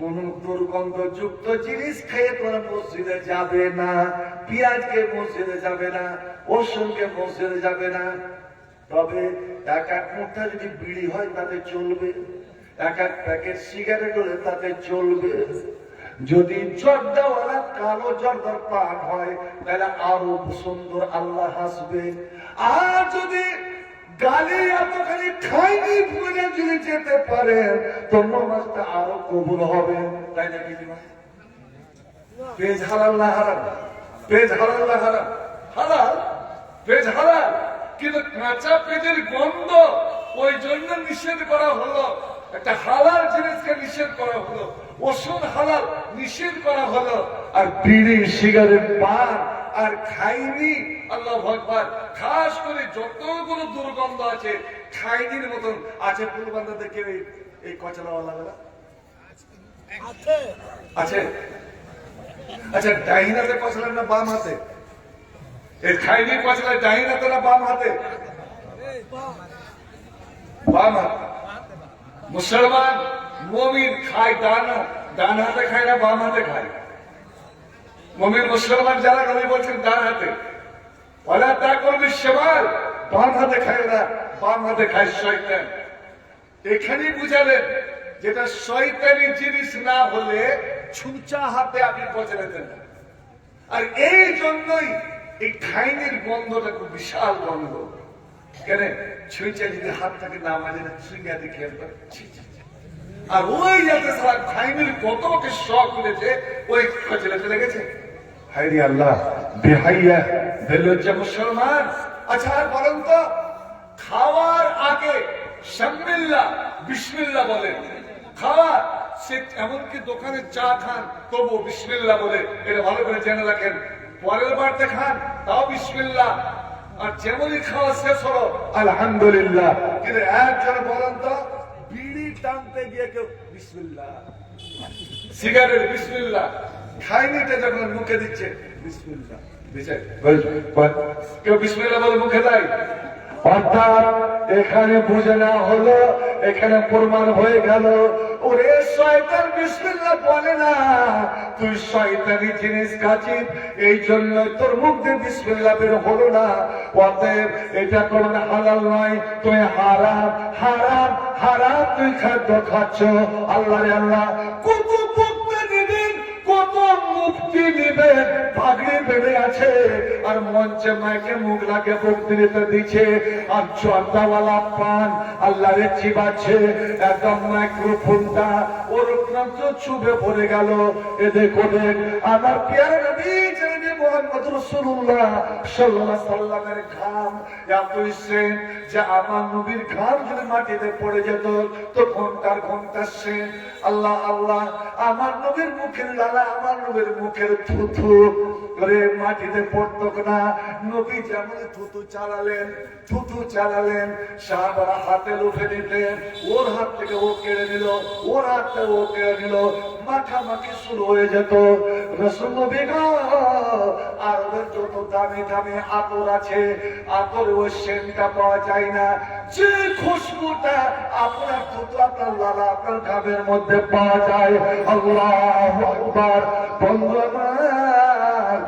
কোন দুর্গন্ধ যুক্ত জিনিস খেয়ে তোমরা মসজিদে যাবে না। পেঁয়াজ খেয়ে মসজিদে যাবে না, রসুনকে মসজিদে যাবে না। তবে এক এক মুঠা যদি বিড়ি হয় তাতে চলবে, এক এক প্যাকেট সিগারেট হলে তাতে চলবে। যদি জর্দাওয়ালা কালো জর্দার পান হয় তাহলে আরো সুন্দর আল্লাহ হাসবে। আর যদি গালি এতখানি খাইনি ভুলে যদি যেতে পারে তো নামাজটা আরো কবুল হবে, তাই না? কি পেজ হালাল না হারাম? পেজ হালাল না হারাম? হালাল, পেজ হালাল, কিন্তু কাঁচা পেজের গন্ধ ওই জন্য নিষেধ করা হলো। একটা হালাল জিনিসকে নিষেধ করা হলো, ওষুধ হালাল নিষেধ করা হলো, আর বিড়ি সিগারেট পান আর খাইনি। আল্লাহু আকবার। খাস করে যতগুলো দুর্গন্ধ আছে খাইনির মতন আছে। পূর্বান্ধ দেখে এই কচলাওয়ালা আছে, আচ্ছা ডাইন হাতে কচলা না বাম হাতে? এই খাইনি কচলা ডাইন হাতে না বাম হাতে? বাম হাতে। মুসলমান মুমিন খায় ডান হাতে খায় না বাম হাতে খায়? মুমিন মুসলমান যারা নবী বলছেন ডান হাতে। ওয়ালা তাকুল বিশমাল, বাম হাতে খায় না, বাম হাতে খায় শয়তান। এখানেই বুঝালেন যেটা শয়তানি জিনিস না হলে ছুঁচা হাতে আপনি পচে যেতেন না। আর এই জন্যই এই খাইনির গন্ধটা খুব বিশাল গন্ধ। কেন ছুঁচা যদি হাতটাকে না মাঝে না ছুঁয়াতে খেলবে, আর ওই যাতে সারা খাইনির কতকে শখ করেছে ওই চলে চলে গেছে। হায়রে আল্লাহ, বেহাইয়া বেলজ্জা মুসলমান। আচ্ছা আর বলেন তো, খাওয়ার আগে শামিল্লাহ বিসমিল্লাহ বলেন। খাওয়ার সে এমনকি দোকানে চা খান তবু বিসমিল্লাহ বলে, এটা ভালো করে জেনে রাখেন। পরের বারতে খান তাও বিসমিল্লাহ, আর যেমনই খাওয়া শেষ হলো আলহামদুলিল্লাহ। কিন্তু একজন বলেন তো, বিড়ি টানতে গিয়ে কেউ বিসমিল্লাহ, সিগারেট বিসমিল্লাহ, খাইনিটা যখন মুখে দিচ্ছে বিসমিল্লাহ, কেউ বিসমিল্লাহ বলে মুখে দেয়? অর্থাৎ এখানে বুঝে না হলো, এখানে প্রমাণ হয়ে গেল ওরে শয়তান বিসমিল্লাহ বলে না, তুই শয়তানি জিনিস খাচ্ছিস, এই জন্য তোর মুখ দিয়ে বিসমিল্লাহ বের হলো না। অতএব এটা তোমার হালাল নয়, তুমি হারাম হারাম হারাম তুই খাদ্য খাচ্ছ। আল্লাহ রে আল্লাহ, কত বক্তা নেবেন, কত মুক্তি নেবেন, পাগড়ি বেড়ে আছে আর মঞ্চে মাইকে মুগলাকে বক্তৃতা দিচ্ছে আর চর্দাওয়ালা পান আল্লাহ রে চিবাচ্ছে, একদম মাইক্রোফোনটা ওর প্রান্ত চুপে পড়ে গেল। এদের কোদের আমার প্যারা নবী জনাবে মুহাম্মদ রাসূলুল্লাহ সাল্লাল্লাহু আলাইহি সাল্লামের ঘাম এত সেন যে আমার নবীর ঘাম যদি মাটিতে পড়ে যেত তো ঘন্টার ঘন্টা সেন। আল্লাহ আল্লাহ, আমার নবীর মুখের লালা, আমার নবীর মুখের থুথু করে মাটিতে পড়তো না। নবী যেমন থুতু চালালেন, সাহাবারা হাতে লুফে নিতেন, ওর হাত থেকে ও কেড়ে নিল, ওর হাত থেকে ও কেড়ে নিল, মাখামাখি শুরু হয়ে যেত। রাসূল নবী গো, আরবের যত দামি দামি আতর আছে, আতরে ওই সেন্টটা পাওয়া যায় না, যে খুশবুটা আপনার থুতু, আপনার লালা, আপনার ঘামের মধ্যে পাওয়া যায়। আল্লাহু আকবার। বন্ধু আমার,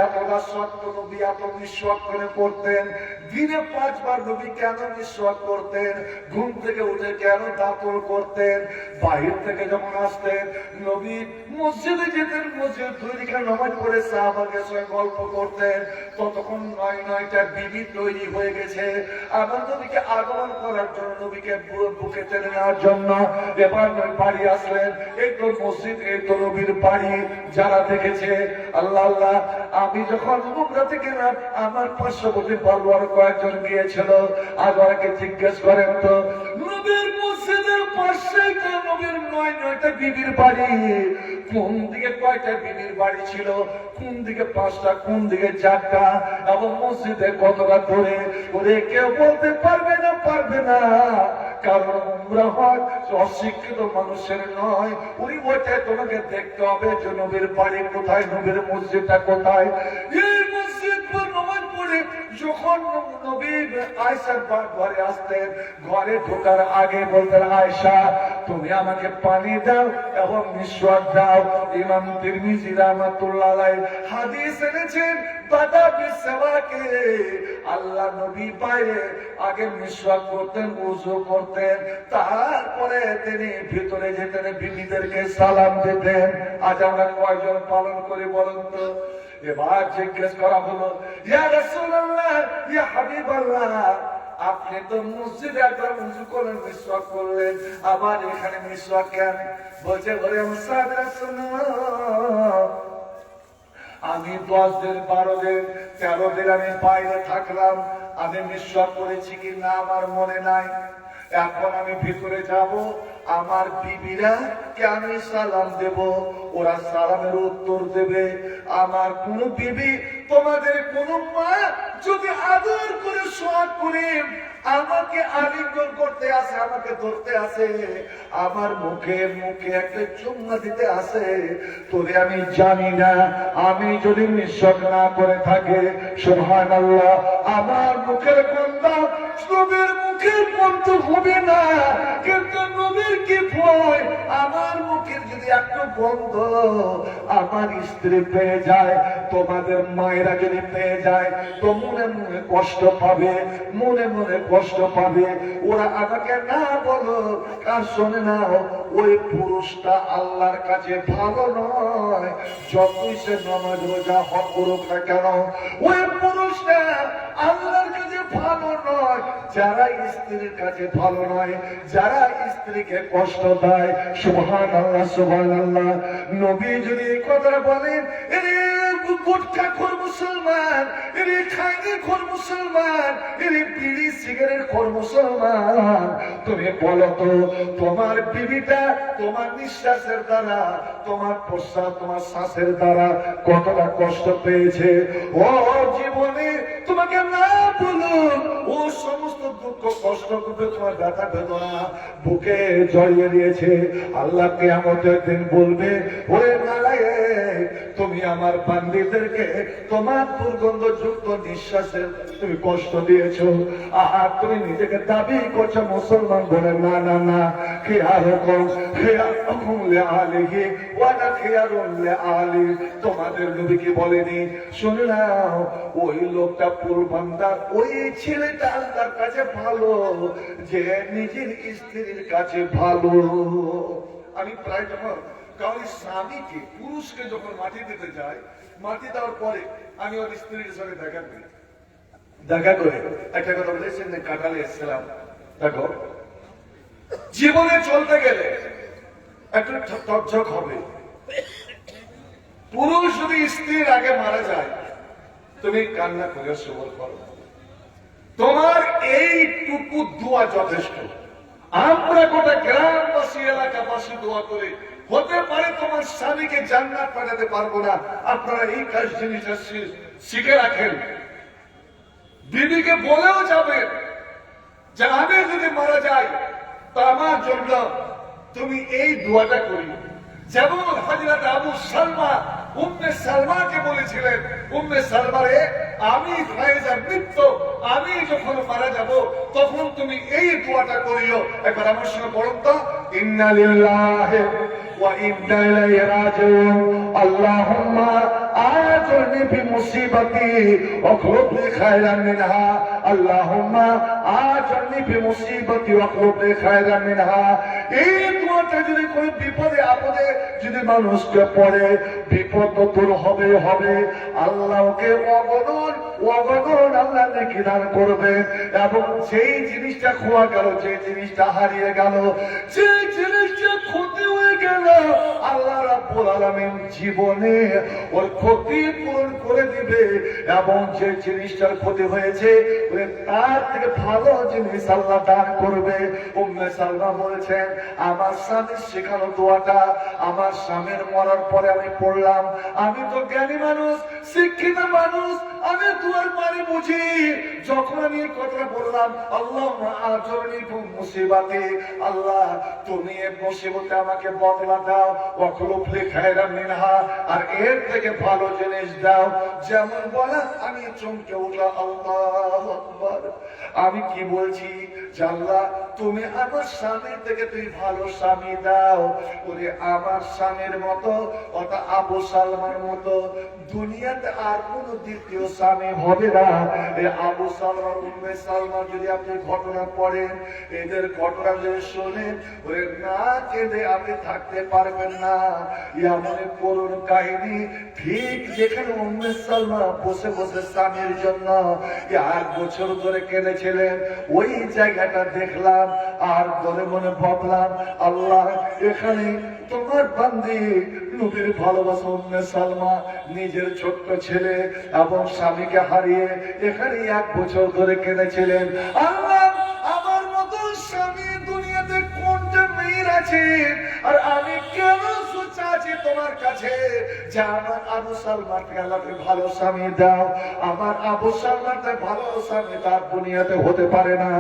এতটা সত্য নবী এত মিসওয়াক করে করতেন, দিনে 5 বার নবী কেন মিসওয়াক করতেন? ঘুম থেকে উঠে কেন দাঁতল করতেন? বাহির থেকে যখন আসতেন নবী মসজিদে যেতেন, মসজিদ তৈরি করে নামাজ পড়ে সাহাবাদের সঙ্গে গল্প করতেন, ততক্ষণ 9টা বিবি তৈরি হয়ে গেছে আমার নবীকে আগমন করার জন্য, নবীকে বুকে টেনে নেওয়ার জন্য। এবার বাড়ি আসলেন, এই তো মসজিদ, এই তো নবীর বাড়ি। যারা দেখেছে আল্লাহ আল্লাহ, আমি যখন উমরাতে গেলাম আমার পার্শ্ববর্তী পরিবার কয়েকজন গিয়েছিল, আজ ওনাকে জিজ্ঞেস করেন তো নবীর মসজিদের পাশেই তো নবীর 9টা বিবির বাড়ি, কোন দিকে কয়টা বিবির বাড়ি ছিল, কোন দিকে 5টা, কোন দিকে 4টা, এবং মসজিদে কতটা দূরে, ওরে কেউ বলতে পারবে না, কারণ উমরা হয় অশিক্ষিত মানুষের নয়। উনি ওইটাই তোমাকে দেখতে হবে যে নবীর বাড়ি কোথায়, নবীর মসজিদটা কোথায়। এই মসজিদ পর নামাজ পড়ে যখন নবী আয়েশার ঘরে আসতেন, ঘরে ঢোকার আগে বলতেন, আয়েশা তুমি আমাকে পানি দাও এবং মিসওয়াক দাও। ইমাম তিরমিজি রাহমাতুল্লাহ আলাইহি হাদিস এনেছেন, বাদা বিসওয়াকে, আল্লাহ নবী বাইরে আগে মিসওয়াক করতেন, ওযু করতেন, তারপরে তিনি ভিতরে যেতেন, বিবিদেরকে সালাম দিতেন। আজ আমরা কয়জন পালন করি বলুন তো? এবার জিজ্ঞেস করা হলো, ইয়া রাসূলুল্লাহ, ইয়া হাবিবাল্লাহ, আপনি তো মসজিদে একবার ওযু করলেন, মিসওয়াক করলেন, আবার এখানে মিসওয়াক কেন? বলছে ঘরে মুসাফির শুনো, আমি 10 দিন 12 দিন 13 দিন আমি বাইরে থাকলাম, আমি মিসওয়াক করেছি কি না আমার মনে নাই। এখন আমি ভিতরে যাব, আমার বিবিরা কে আমি সালাম দেব, ওরা সালামের উত্তর দেবে। আমার কোন বিবি, তোমাদের কোন মা যদি আদর করে সোহাগ করে আমাকে আলিঙ্গন করতে আসে, আমাকে ধরতে আসে, আমার মুখে একটা চুম্মা দিতে আসে, তোরে আমি জানি না, আমি যদি মিসওয়াক না করে থাকে, সুবহানাল্লাহ, আমার মুখের গন্ধ নবীর মুখের গন্ধ হবে না। কিন্তু নবীর কি ভয়, আমার মুখের যদি একটু গন্ধ আমার স্ত্রী পেয়ে যায়, তোমাদের মায়েরা যদি পেয়ে যায়, তো মনে মনে কষ্ট পাবে, মনে মনে কষ্ট পাবে। ওরা আমাকে না বলো, কার শোনে না, ওই পুরুষটা আল্লাহর কাছে ভালো নয়, যতই সে নামাজ রোজা হক করুক না কেন, ওই পুরুষটা আল্লাহর কাছে ভালো নয়। যারা স্ত্রীর কাছে ভালো নয়, যারা স্ত্রীকে কষ্ট দেয়, সুবহানাল্লাহ সুবহানাল্লাহ, নবী যদি এই কথা বলেন, এরে গুটখাখোর মুসলমান, এরে খাইনিখোর মুসলমান, এরে বিড়ি সিগারেট খোর মুসলমান, তুমি বলো তো তোমার বিবিটা তোমার নিঃশ্বাসের দ্বারা, তোমার প্রস্রাব, তোমার শ্বাসের দ্বারা কতটা কষ্ট পেয়েছে? ও জীবনে তোমাকে না বলুন, ও সমস্ত দুঃখ কষ্ট করবে, তোমার ব্যথা বেদনা বুকে জড়িয়ে দিয়েছে। আল্লাহ কিয়ামতের দিন বলবে, ওরে নালায়েক, তুমি আমার বান্দীদেরকে তোমার দুর্গন্ধযুক্ত নিঃশ্বাসের তুমি কষ্ট দিয়েছো, আর তুমি নিজেকে দাবি করছো মুসলমান বলে। না না না, তোমাদের নবী কি বলেনি? শুনলাম ওই লোকটা পুরবান্দার, ওই ছেলেটা আল্লাহর কাছে ভালো যে নিজের স্ত্রীর কাছে ভালো। আমি প্রায় যখন কারণ স্বামীকে, পুরুষকে যখন মাটি দিতে যায়, মাটি দেওয়ার পরে আমি ওর স্ত্রীর সঙ্গে দেখা করে একটা কথা বলেছেন, কাটালে এসেছিলাম। দেখো, জীবনে চলতে গেলে একটু টকঝক হবে। পুরুষ যদি স্ত্রীর আগে মারা যায়, তুমি কান্না করে সবর করো, তোমার এইটুকু দোয়া যথেষ্ট। আমরা গোটা গ্রামবাসী, এলাকাবাসী দোয়া করে হতে পারে তোমার স্বামীকে জান্নাত পাঠাতে পারবো না। আপনারা এই কাজ জিনিসটা শিখে রাখেন। দিদিকে বলেও যাবেন যে আমি যদি মারা যাই তা আমার জন্য তুমি এই দোয়াটা করি। যেমন হযরত আবু সালমা উম্মে সালমাকে বলেছিলেন, উম্মে সালমা রে, আমি ফায়েজার মৃত্যু, আমি যখন মারা যাব তখন তুমি এই দোয়াটা করিও। একবার আমার সঙ্গে পড়ুন তো, ইন্না লিল্লাহি ওয়া ইন্না ইলাইহি রাজিউন, আল্লাহুম্মা আজরনি ফি মুসিবাতি ওয়া খুলুব লি খায়রান মিনহা, আল্লাহুম্মা আজরনি ফি মুসিবাতি ওয়া খুলুব লি খায়রান মিনহা। এই দোয়াটা যদি কোনো বিপদে আপদে যদি মানুষকে পড়ে, বিপদ দূর হবে হবে। আল্লাহকে অগণন আল্লাহ নেকি দান করবে। এবং যেই জিনিসটা খোয়া গেল, যে জিনিসটা হারিয়ে গেল, যে জিনিসটা ক্ষতি হয়ে গেল, আল্লাহ রাব্বুল আলামিন জীবনে ওর ক্ষতি পূরণ করে দিবে। এবং যে জিনিসটার ক্ষতি হয়েছে তার থেকে ভালো জিনিস আল্লাহ দান করবে। উম্মে সালমা বলেছেন, আমার স্বামীর শেখানো দোয়াটা আমার স্বামীর মরার পরে আমি পড়লাম। আমি তো জ্ঞানী মানুষ, শিক্ষিত মানুষ, আমি দোয়ার মানে বুঝি। যখন আমি এই কথাটা বললাম, আল্লাহুম্মা আজরনি ফি মুসিবাতি, আল্লাহ তুমি এই মুসিবতে আমাকে বদলা দাও, ওয়া খুলুব লি খায়রান মিনহা, আর এর থেকে ভালো জিনিস দাও। যেমন বলা, আমি চমকে উঠলাম, আল্লাহু আকবার। আমি কি বলছি? আল্লাহ তুমি আমার স্বামীর থেকে তুই ভালো স্বামী দাও। ওরে আমার স্বামীর মতো, অর্থাৎ আবু সালমার মতো দুনিয়াতে আর কোন দ্বিতীয় স্বামী হবে না। এই আবু সালমা, উম্মে সালমা যদি আপনি ঘটনা পড়েন, এদের ঘটনা যদি শোনেন, ওরে না কেঁদে আপনি থাকতে পারবেন না। এমন করুণ কাহিনী, ঠিক যেখানে উম্মে সালমা বসে বসে স্বামীর জন্য 8 বছর ধরে কেঁদেছিলেন, ওই জায়গাটা দেখলাম আর মনে মনে ভাবলাম, আল্লাহ এখানে তোমার বান্দি নবীর ভালোবাসা উম্মে সালমা নিজের ছোট্ট ছেলে এবং স্বামীকে হারিয়ে এখানে 1 বছর ধরে কেঁদেছিলেন। আল্লাহ আমার মতো স্বামী দুনিয়াতে কোনটা মেয়ের আছে, আর আমি কেন সোচা আছি তোমার কাছে যে আমার আবু সালমাকে আল্লাহকে ভালো স্বামী দাও। আমার আবু সালমাকে ভালো স্বামী তার দুনিয়াতে হতে পারে না।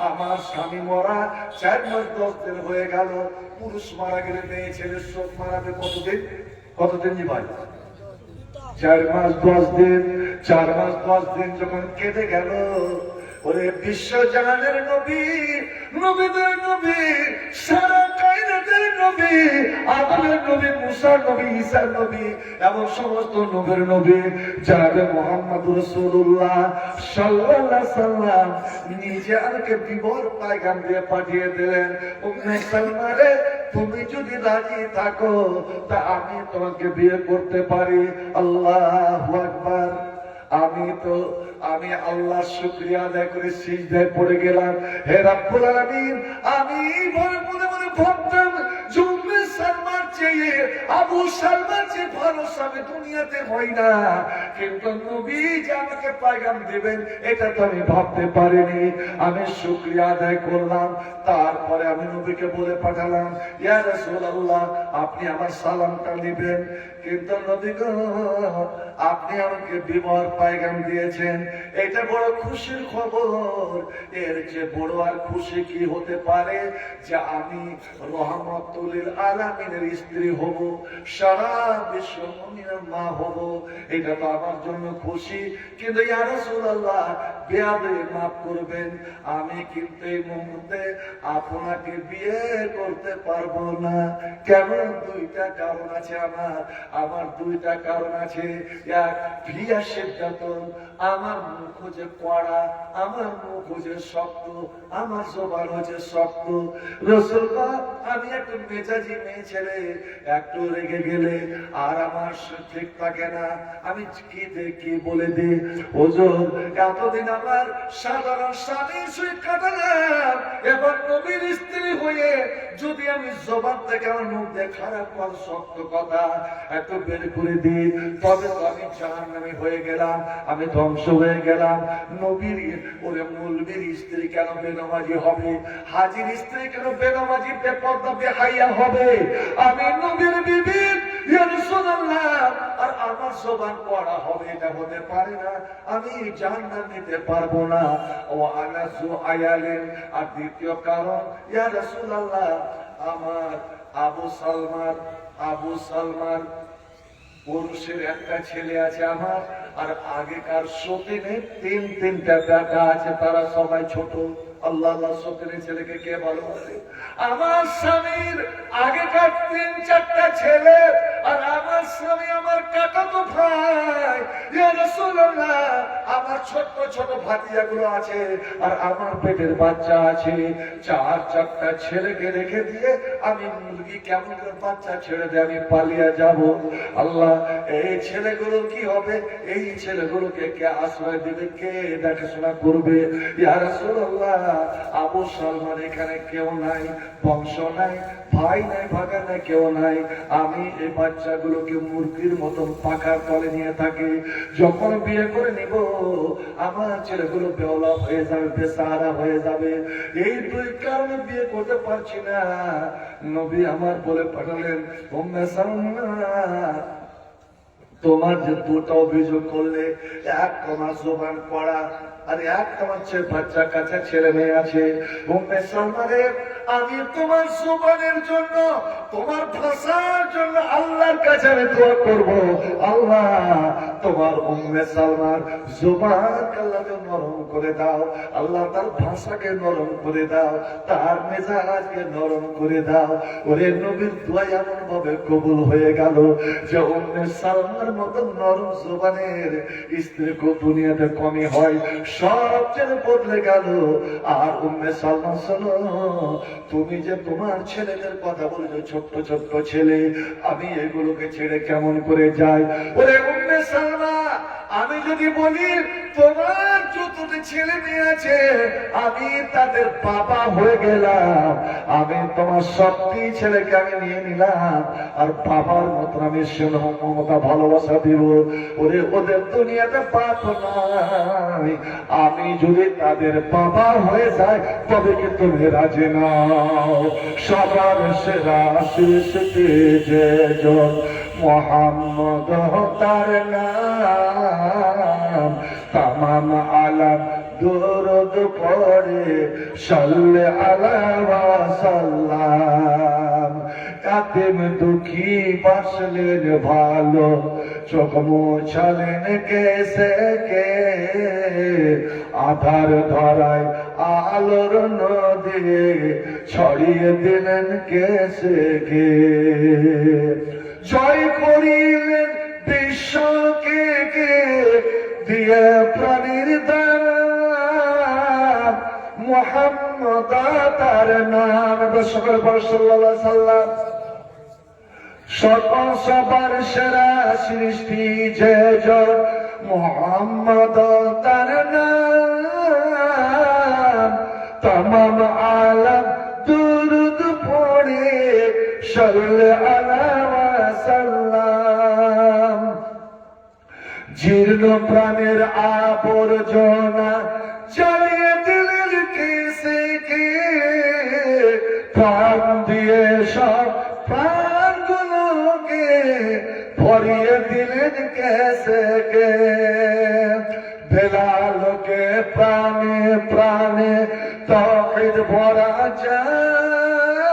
আমার স্বামী মরা 4 মাস 10 দিন হয়ে গেল। পুরুষ মারা গেলে মেয়ে ছেলে শোক মারাবে কতদিন জি ভাই? 4 মাস 10 দিন। 4 মাস 10 দিন যখন কেটে গেল, ওরে বিশ্ব জাহানের নবী, নবীদের নবী, সারা কায়নাতের নবী, আদমের নবী, মুসার নবী, ঈসার নবী এবং সমস্ত নবীর নবী জনাবে মুহাম্মদুর রাসূলুল্লাহ সাল্লাল্লাহু আলাইহি সাল্লাম নিজে আমাকে বিবর পয়গাম দিয়ে পাঠিয়ে দিলেন, উম্মে সালমা রে, তুমি যদি রাজি থাকো তা আমি তোমাকে বিয়ে করতে পারি। আল্লাহু আকবার। আমি আল্লাহর শুকরিয়া আদায় করে সিজদায় পড়ে গেলাম। হে রাব্বুল আলামিন, আমি মনে মনে ভাবতাম যে উম্মে সালমার চেয়ে আবু সালমার চেয়ে ভালো স্বামী দুনিয়াতে হয় না, কিন্তু নবী যে আমাকে পয়গাম দিবেন এটা তো আমি ভাবতে পারিনি। আমি শুকরিয়া আদায় করলাম। তারপরে আমি নবীকে বলে পাঠালাম, ইয়া রাসূলুল্লাহ, আপনি আমার সালামটা নেবেন। কিন্তু নবী গো, আপনি আমাকে বিবাহ পায়গাম দিয়েছেন, এটা বড় খুশির খবর। এর যে বড় আর খুশি কি হতে পারে যে আমি রহমতুল আলামিনের স্ত্রী হব, সারা বিশ্ব মুমিনের মা হব। এটা তো আমার জন্য খুশি। কিন্তু ইয়া রাসূলুল্লাহ, বেয়াদবি মাফ করবেন, আমি কিন্তু এই মুহূর্তে আপনাকে বিয়ে করতে পারবো না। কেমন? দুইটা কারণ আছে আমার দুইটা কারণ আছে। এক, বিয়া সিদ্ধান্ত, আমার মুখ হচ্ছে কড়া, আমার মুখ হচ্ছে শক্ত, আমার জবান হচ্ছে শক্ত। রাসূলুল্লাহ, আমি একটু মেজাজি মেয়ে ছেলে, একটু রেগে গেলে আর আমার ঠিক থাকে না, আমি কি বলে দিই। ওজোর এতদিন আমার সাধারণ স্বামী সুই কাটালাম, এবার নবীর স্ত্রী হয়ে যদি আমি জবান থেকে আমার মুখ দিয়ে খারাপ আর শক্ত কথা একটু বের করে দিই, তবে তো আমি জাহান্নামী হয়ে গেলাম, আমি ধ্বংস হয়ে গেলাম। নবীর ওরে মৌলবীর স্ত্রী কেন বেনামাজি হবে? হাজির স্ত্রী কেন বেনামাজি বেপর্দা বেহাইয়া হবে? আমি নবীর বিবি, ইয়া রাসূলুল্লাহ, আর আমার জবান পড়া হবে, এটা হতে পারে না। আমি জান্নাত নিতে পারবো না। ও আনাসু আয়ালেন। আর দ্বিতীয় কারণ, ইয়া রাসূলুল্লাহ, আমার আবু সালমান পুরুষের একটা ছেলে আছে আমার, আর আগেকার সতীনে তিনটা বেটা আছে, তারা সবাই ছোট। আল্লাহ আল্লাহ, সতীনের ছেলেকে কে ভালোবাসে? আমার স্বামীর আগেকার 3-4টা ছেলে, আর আমার স্বামী আমার কাকাতো ভাই। ইয়া রাসূলুল্লাহ, আমার ছোট ছোট ভাতিজাগুলো আছে, আর আমার পেটের বাচ্চা আছে। 4-4টা ছেলেকে রেখে দিয়ে আমি মুরগি কেমন করে বাচ্চা ছেড়ে দিয়ে আমি পালিয়ে যাব? আল্লাহ, এই ছেলেগুলো কি হবে? এই ছেলেগুলোকে কে আশ্রয় দেবে, কে দেখাশোনা করবে? ইয়া রাসূলুল্লাহ, আবু সালমান এখানে কেউ নাই, বংশ নাই, ভাই নাই, ভাগা নাই, কেউ নাই। আমি এই বাচ্চাগুলোকে মুরগির মতন পাখার তলে নিয়ে থাকি। যখন বিয়ে করে নিব, আমার ছেলেগুলো বেওলা হয়ে যাবে, বেসাহারা হয়ে যাবে। এই দুই কারণে বিয়ে করতে পারছি না। নবী আমার বলে পাঠালেন, উম্মে সালমা, তোমার যে দুটো অভিযোগ করলে, এক তোমার জবান পড়া, আর এক তোমার বাচ্চা কাছে ছেলে মেয়ে আছে। উম্মে সালমা রে, আমি তোমার জবানের জন্য, তোমার ভাষার জন্য আল্লাহর কাছে আমি দোয়া করব। আল্লাহ, তোমার উম্মে সালমার জবানকে আল্লাহকে নরম করে দাও, আল্লাহ তার ভাষাকে নরম করে দাও, তার মেজাজকে নরম করে দাও। ওরে নবীর দোয়া এমন ভাবে কবুল হয়ে গেল যে উম্মে সালমার মতো নরম জবানের স্ত্রী খুব দুনিয়াতে কমই হয়, সব যেন বদলে গেল। আর উম্মে সালমা, শোনো, তুমি যে তোমার ছেলেদের কথা বলেছো, ছোট্ট ছোট্ট ছেলে, আমি এগুলোকে ছেড়ে কেমন করে যাই? ওরে উম্মে সালমা, আমি যদি বলি তোমার যতটি ছেলে মেয়ে আছে আমি তাদের বাবা হয়ে গেলাম, আমি তোমার সবটি ছেলেকে আমি নিয়ে নিলাম, আর বাবার মতন আমি স্নেহ মমতা ভালোবাসা দিব। ওরে ওদের দুনিয়াতে বাপ নাই, আমি যদি তাদের বাবা হয়ে যাই তবে কি তুমি রাজি নাও? সবার সেরা সৃষ্টি যেজন মোহাম্মদ তার নাম, তামাম আলাম দরুদ পড়ে সাল্লে আলা সাল্লাম। কাতিম দুঃখী বাসলেন ভালো, চোখ মোছালেন কেসে কে, আধার ধরায় আলোর নদী ছড়িয়ে দিলেন কেসে কে, জয় করিলেন বিশ্বকে কে দিয়ে প্রাণীর দাম, মুহাম্মদ তার নাম। সকল বড় সাল্লাল্লাহু আলাইহি সাল্লাম। সকল সবার সেরা সৃষ্টি যেজন মুহাম্মদ তার নাম, তমাম আলম দুরুদ পড়ে সাল্লে আলা সাল্লাম। জীর্ণ প্রাণের আবর্জনা জ্বালিয়ে দিলেন কেসে কে, প্রাণ দিয়ে সব প্রাণগুলোকে ভরে আলোকে প্রাণে প্রাণে তাওহীদ ভরা যায়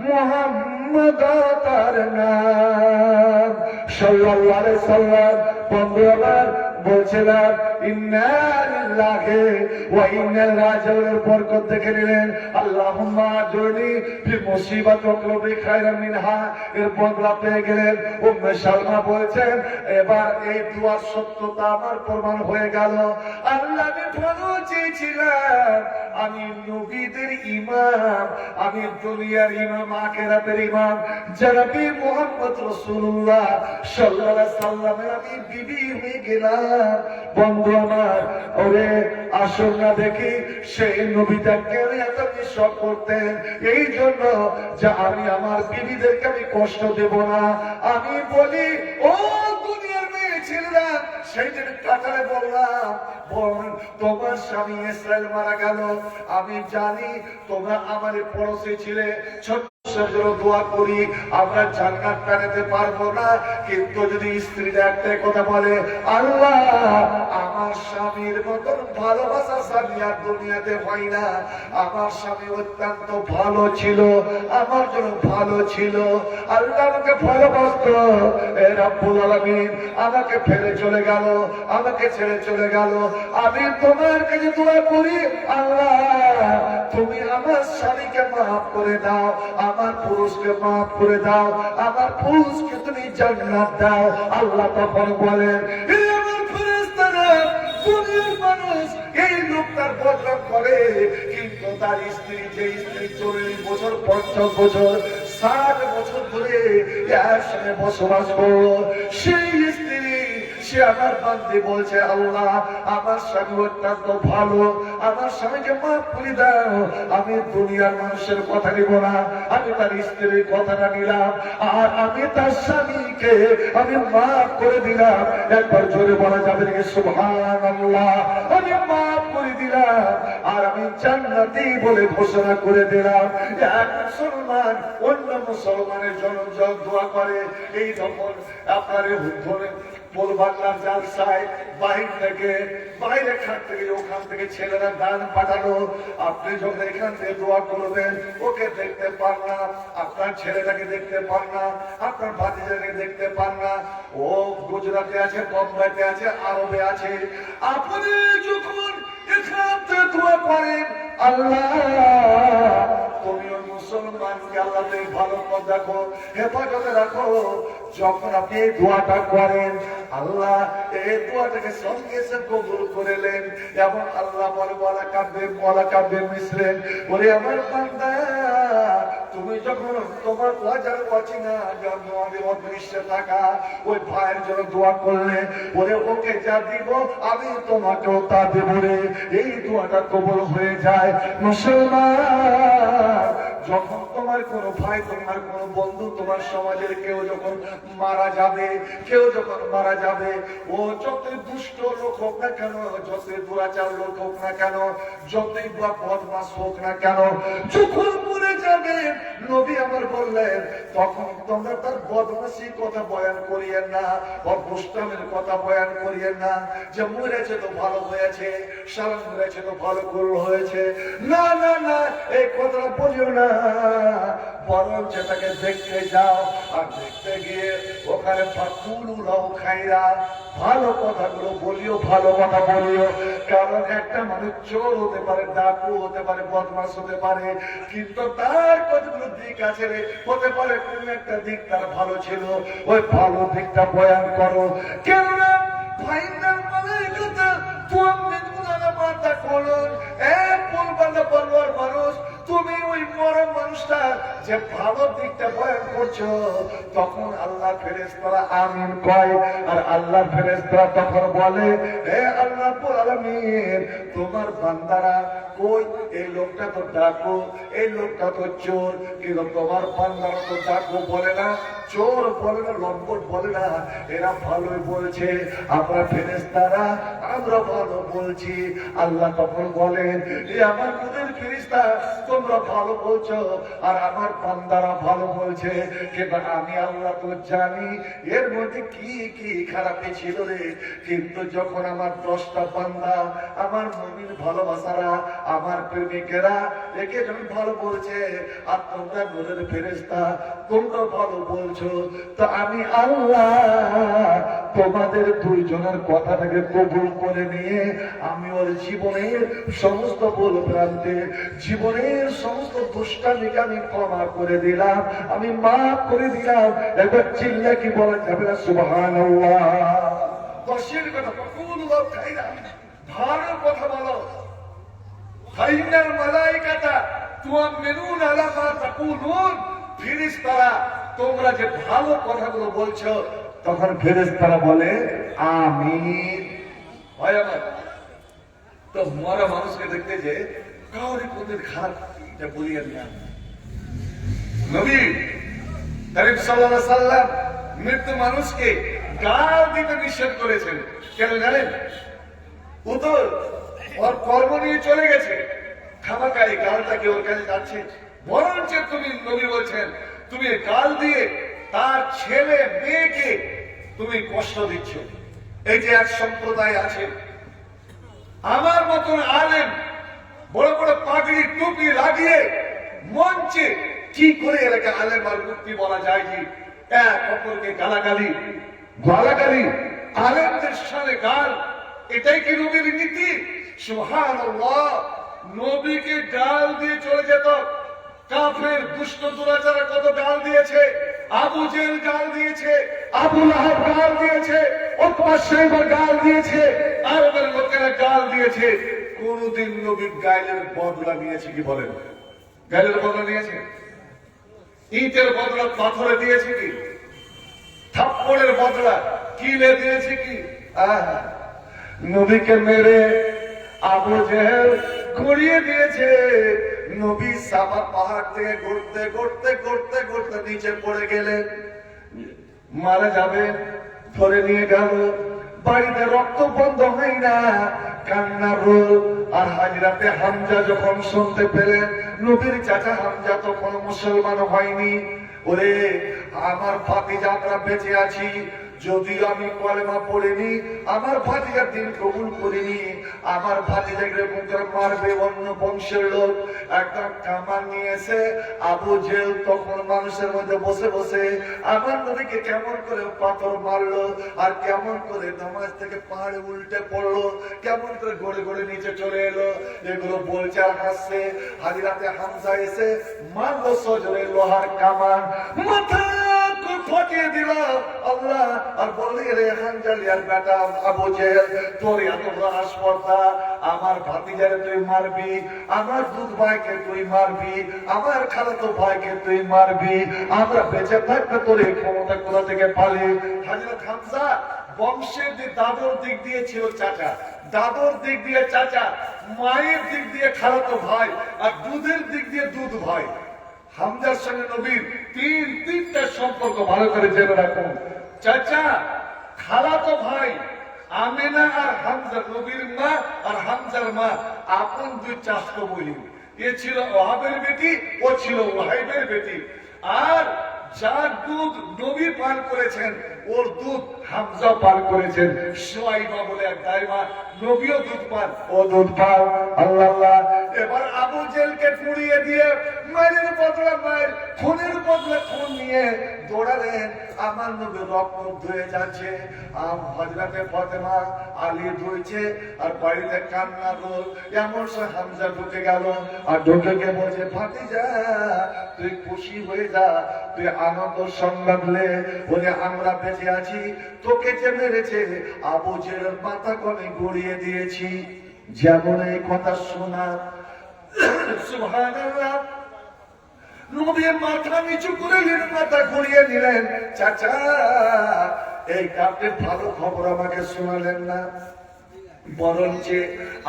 মুহাম্মদ তার নাম সাল্লাল্লাহু আলাইহি সাল্লাম। বন্ধু আমার বলছিলাম ইন্না লিল্লাহি ওয়া ইন্না ইলাইহি রাজিউনের বরকত দেখে নিলেন। আল্লাহুম্মা আজুরনি ফি মুসিবাতি ওয়াকলুবি খায়রাম মিনহা এর বদলা পেয়ে গেলেন। উম্মে সালমা বলছেন এবার এই দুয়ার সত্যতা আমার প্রমাণ হয়ে গেল। আল্লাহ আমি ভালো চেয়েছিলাম, আমি নবীদের ইমাম, আমি দুনিয়ার ইমাম, আখিরাতের ইমাম জনাবে মুহাম্মদ রাসূলুল্লাহ সাল্লাল্লাহু আলাইহি সাল্লামের আমি বিবি হয়ে গেলাম। বন্ধু আমার ওরে আসল না দেখি সেই নবীটাকে এত বিশ্বাস করতেন, এই জন্য যে আমি আমার বিবিদেরকে আমি কষ্ট দেব না। আমি বলি ও দুনিয়ার মেয়ে ছেলেরা, সেই দিন কাতারে বললাম তোমার স্বামী ইসরায়েল মারা গেল, আমি জানি তোমরা আমার পড়োশি ছিলে, ছোট দোয়া করি আমরা জান্নাত পেতে পারবো না, কিন্তু যদি স্ত্রীরা একটাই কথা বলে আল্লাহ আমার স্বামীর মতন ভালোবাসা স্বামী আর দুনিয়াতে হয় না, আমার স্বামী অত্যন্ত ভালো ছিল, আমার জন্য ভালো ছিল, আল্লাহ আমাকে ভালোবাসতো, রব্বুল আলামিন আমাকে ফেলে চলে গেল, আমাকে ছেড়ে চলে গেল। আমি তোমার কাছে দোয়া করি আল্লাহ তুমি আমার স্বামীকে মাফ করে দাও, আমার পুরুষকে মাফ করে দাও, আমার পুরুষকে তুমি জান্নাত দাও। আল্লাহ তখন বলেন আমার ফেরেশতারা দুনিয়ার মানুষ এই লোকটার বদনাম করে, কিন্তু তার স্ত্রী যে স্ত্রী 40 বছর 50 বছর 60 বছর ধরে একসঙ্গে বসবাস করলো, সেই স্ত্রী সে আমার বান্দি বলছে আল্লাহ আমার স্বামী অত্যন্ত ভালো, আমার স্বামীকে মাফ করে দাও। আমি দুনিয়ার মানুষের কথা নিব না, আমি তার স্ত্রীর কথাটা নিলাম, আর আমি তার স্বামীকে আমি মাফ করে দিলাম। একবার জোরে বলা যাবে নাকি সুবহানাল্লাহ? আমি মাফ করে দিলাম আর আমি জান্নাতি বলে ঘোষণা করে দিলাম। এক মুসলমান অন্য মুসলমানের জন্য দোয়া করে, এই যখন আপনার ধরে বলবাংলার জালসায় বাহির থেকে বাইরে খান থেকে ওখান থেকে ছেলেরা দান পাঠানো, আপনি যখন এখান থেকে দোয়া করবেন ওকে দেখতে পান না, আপনার ছেলেটাকে দেখতে পান না, আপনার ভাতিজাকে দেখতে পান না, ও গুজরাটে আছে, বোম্বাইতে আছে, আরবে আছে, আপনি যখন এখান থেকে দোয়া করেন আল্লাহ তুমি মুসলমানকে আল্লাহ ভালো পথ দেখো, হেফাজতে রাখো। যখন আপনি এই দোয়াটা করেন আল্লাহ এই দোয়াটাকে সঙ্গে সঙ্গে কবুল করলেন, এবং আল্লাহ বলে বলা কাব্যে মিশলেন, ওরে আমার বান্দা তুমি যখন তোমার ওয়াজার অচিনা আমাদের অদৃশ্যে থাকা ওই ভাইয়ের জন্য দোয়া করলে, ওরে ওকে যা দিব আমি তোমাকেও তা দেব রে, এই দোয়াটা কবুল হয়ে যায়। মুসলমান যখন তোমার কোন ভাই, তোমার কোন বন্ধু, তোমার সমাজের কেউ যখন মারা যাবে, কেউ যখন মারা যাবে, ও যতই দুষ্ট লোক হোক না কেন, যতই দুরাচার লোক হোক না কেন, যতই বদমাস হোক না কেন, যখন মরে যাবে নবী আমার বললেন তখন তোমরা তার বদমাসি কথা বয়ান করিয়েন না, অবস্থানের কথা বয়ান করিয়েন না, যে মরেছে তো ভালো হয়েছে, সালাম মরেছে তো ভালো করল হয়েছে, না না না এই কথাটা বলিও না, বরং সেটাকে দেখতে যাও, আর দেখতে গিয়ে ওখানে খাইরা ভালো কথাগুলো বলিও, ভালো কথা বলিও। কারণ একটা মানুষ চোর হতে পারে, ডাকু হতে পারে, বদমাস হতে পারে, কিন্তু তার কতগুলো দিক আছে রে, হতে পারে কোন একটা দিক তার ভালো ছিল, ওই ভালো দিকটা বয়ান করো। কেননা ফাইনাল মানের কথা মাথা করুন এক বলবানা বলবার মানুষ, তুমি ওই মরম মানুষটা যে ভালো দিকটা বয়ান করছো, তখন আল্লাহ ফেরেশতারা আমিন কয়, আর আল্লাহ ফেরেশতারা তখন বলে হে আল্লাহ রাব্বুল আলামিন তোমার বান্দারা কই, এই লোকটা তো ডাকো, এই লোকটা তো চোর, কিন্তু তোমার বান্দারা তো ডাকো বলে না, চোর বলে না, লম্পট বলে না, এরা ভালোই বলছে, আমরা ফেরেশতারা আমরা ভালো বলছি। আল্লাহ তখন বলেন আমার নূরের ফেরেশতা তোমরা ভালো বলছো, আর আমার বান্দারা ভালো বলছে, কিন্তু আমি আল্লাহ তো জানি এর মধ্যে কি কি খারাপি ছিল রে। কিন্তু যখন আমার 10টা বান্দা, আমার মুমিন ভালোবাসারা, আমার প্রেমিকেরা একে যখন ভালো বলছে, আর তোমরা নূরের ফেরেশতা তোমরা ভালো বলছো, তো আমি আল্লাহ তোমাদের দুইজনের কথাটাকে কবুল করে নিয়ে আমি ওর জীবনের সমস্ত ভুল ভ্রান্তি, জীবনের সমস্ত দুষ্টামিকে আমি ক্ষমা করে দিলাম, আমি মাফ করে দিলাম। একবার চিল্লা কি বলা যাবে না সুবহানাল্লাহ? দশের কথা কুলুল্লাহ খাইরা, ভালো কথা বলো। ফাইনাল মালাইকাতা তুআমিনুন আলা মা তাকুলুন, ফেরেশতারা তোমরা যে ভালো কথাগুলো বলছো, তখন ফেরেশতারা বলে আমিন। ভাই আমার, তো মরা মানুষকে দেখতে যে কাউরি কোনদিন খারাপ এটা বলিয়ে না। নবী করিম সাল্লাল্লাহু আলাইহি সাল্লাম মৃত্যু মানুষকে গাল দিতে নিষেধ করেছেন। কেন জানেন? ও তো ওর কর্ম নিয়ে চলে গেছে, খামাকাই গালটাকে ওর কাছে যাচ্ছে। বরঞ্চ তুমি, নবী বলছেন, তুমি গাল দিয়ে তার ছেলে মেয়েকে তুমি কষ্ট দিচ্ছ। এই যে এক সম্প্রদায় আছে, আমার মতন আলেম বড় বড় পাগড়ি টুপি লাগিয়ে মঞ্চে কি করে এলাকা আলেম আর মুক্তি বলা যায় কি? এক অপরকে গালাগালি, গালাগালি, আলেমদের সামনে গাল, এটাই কি নবীর নীতি? সুবহানাল্লাহ। নবীকে গাল দিয়ে চলে যেত। কাফের দুষ্ট দুরাচারা কত গাল দিয়েছে, আবু জেহেল গাল দিয়েছে, আবু লাহাব গাল দিয়েছে, উতবা শাইবা গাল দিয়েছে, আরবের লোকেরা গাল দিয়েছে। কোনদিন নবী গায়ের বদলা নিয়েছে কি? বলেন, গায়ের বদলা নিয়েছে? ইটের বদলা পাথরে দিয়েছে কি? থাপ্পড়ের বদলা কিলে দিয়েছে কি? নবীকে মেরে আবু জেহেল গড়িয়ে দিয়েছে। নবী সাফা পাহাড় থেকে ঘুরতে ঘুরতে ঘুরতে ঘুরতে নিচে পড়ে গেলেন, মারা যাবেন, ধরে নিয়ে গেল। বাড়িতে রক্ত বন্ধ হয় না, কান্নার রোল। আর হাজরাতে হামজা যখন শুনতে পেলেন নবীর চাচা হামজা তখন মুসলমান হয়নি, ওরে আমার ভাতিজা, আমরা বেঁচে আছি, যদিও আমি কলেমা পড়িনি, আমার ভাতিজার দিন কবুল করিনি, আমার ভাতিজাকে এরকম করে মারবে অন্য বংশের লোক। একদম কামান নিয়ে এসে আবু জেহেল তখন মানুষের মধ্যে বসে বসে আমার নবীকে কেমন করে পাথর মারলো, আর কেমন করে নামাজ থেকে পাহাড়ে উল্টে পড়লো, কেমন করে গড়ে গড়ে নিচে চলে এলো, এগুলো বলছে আর হাসছে। হাজিরাতে হামজা এসে মারলো সজরে লোহার কামান, মাথা ফাটিয়ে দিল আল্লাহ। আর বললি রে হানজালিয়ার বেটা আবু জেহেল, তোর এত বড় আসপর্দা, আমার ভাতিজারে তুই মারবি, আমার দুধ ভাইকে তুই মারবি, আমার খালাতো ভাইকে তুই মারবি, আমরা বেঁচে থাকতে তোর এই ক্ষমতা কোথা থেকে পালি? হযরত হামজা বংশের দাদুর দিক দিয়ে ছিল চাচা, দাদুর দিক দিয়ে চাচা, মায়ের দিক দিয়ে খালাতো ভাই, আর দুধের দিক দিয়ে দুধ ভাই। হামজার সঙ্গে নবীর তিনটা সম্পর্ক ভালো করে জেনে রাখুন। চাচা, খালাতো ভাই আমেনা আর হামজা, নবীর মা আর হামজার মা আপন দুই চাচতো বোন। এ ছিল ওহাবের বেটি, ও ছিল ওহাইবের বেটি। আর যার দুধ নবী পান করেছেন, ওর দুধ হামজা পান করেছেন। সুয়াইবা বলে এক দাইমা, নবীও দুধ পান, ও দুধ পান। আল্লাহ। এবার আবু জেহেলকে পুড়িয়ে দিয়ে মায়ের বদলা মায়ের, খুনের বদলা খুন নিয়ে দৌড়ালেন। আমার নবী রক্ত ধুয়ে যাচ্ছে, হযরতে ফাতেমা আলী ধুইছে, আর বাড়িতে কান্নার রোল। এমন সে হামজা ঢুকে গেল, আর ঢুকে গিয়ে বলছে, ভাতিজা তুই খুশি হয়ে যা, তুই আনন্দ সংবাদ লে, বলে আমরা বেঁচে আছি, তোকে যে মেরেছে আবু জেহেলের মাথা কনে গড়িয়ে দিয়েছি। যেমন এই কথা শোনা, সুবহানাল্লাহ, নবীর মাথা নিচু করে নিলেন, মাথা ঘুরিয়ে নিলেন। চাচা, এই আপনি ভালো খবর আমাকে শোনালেন না, বরঞ্চ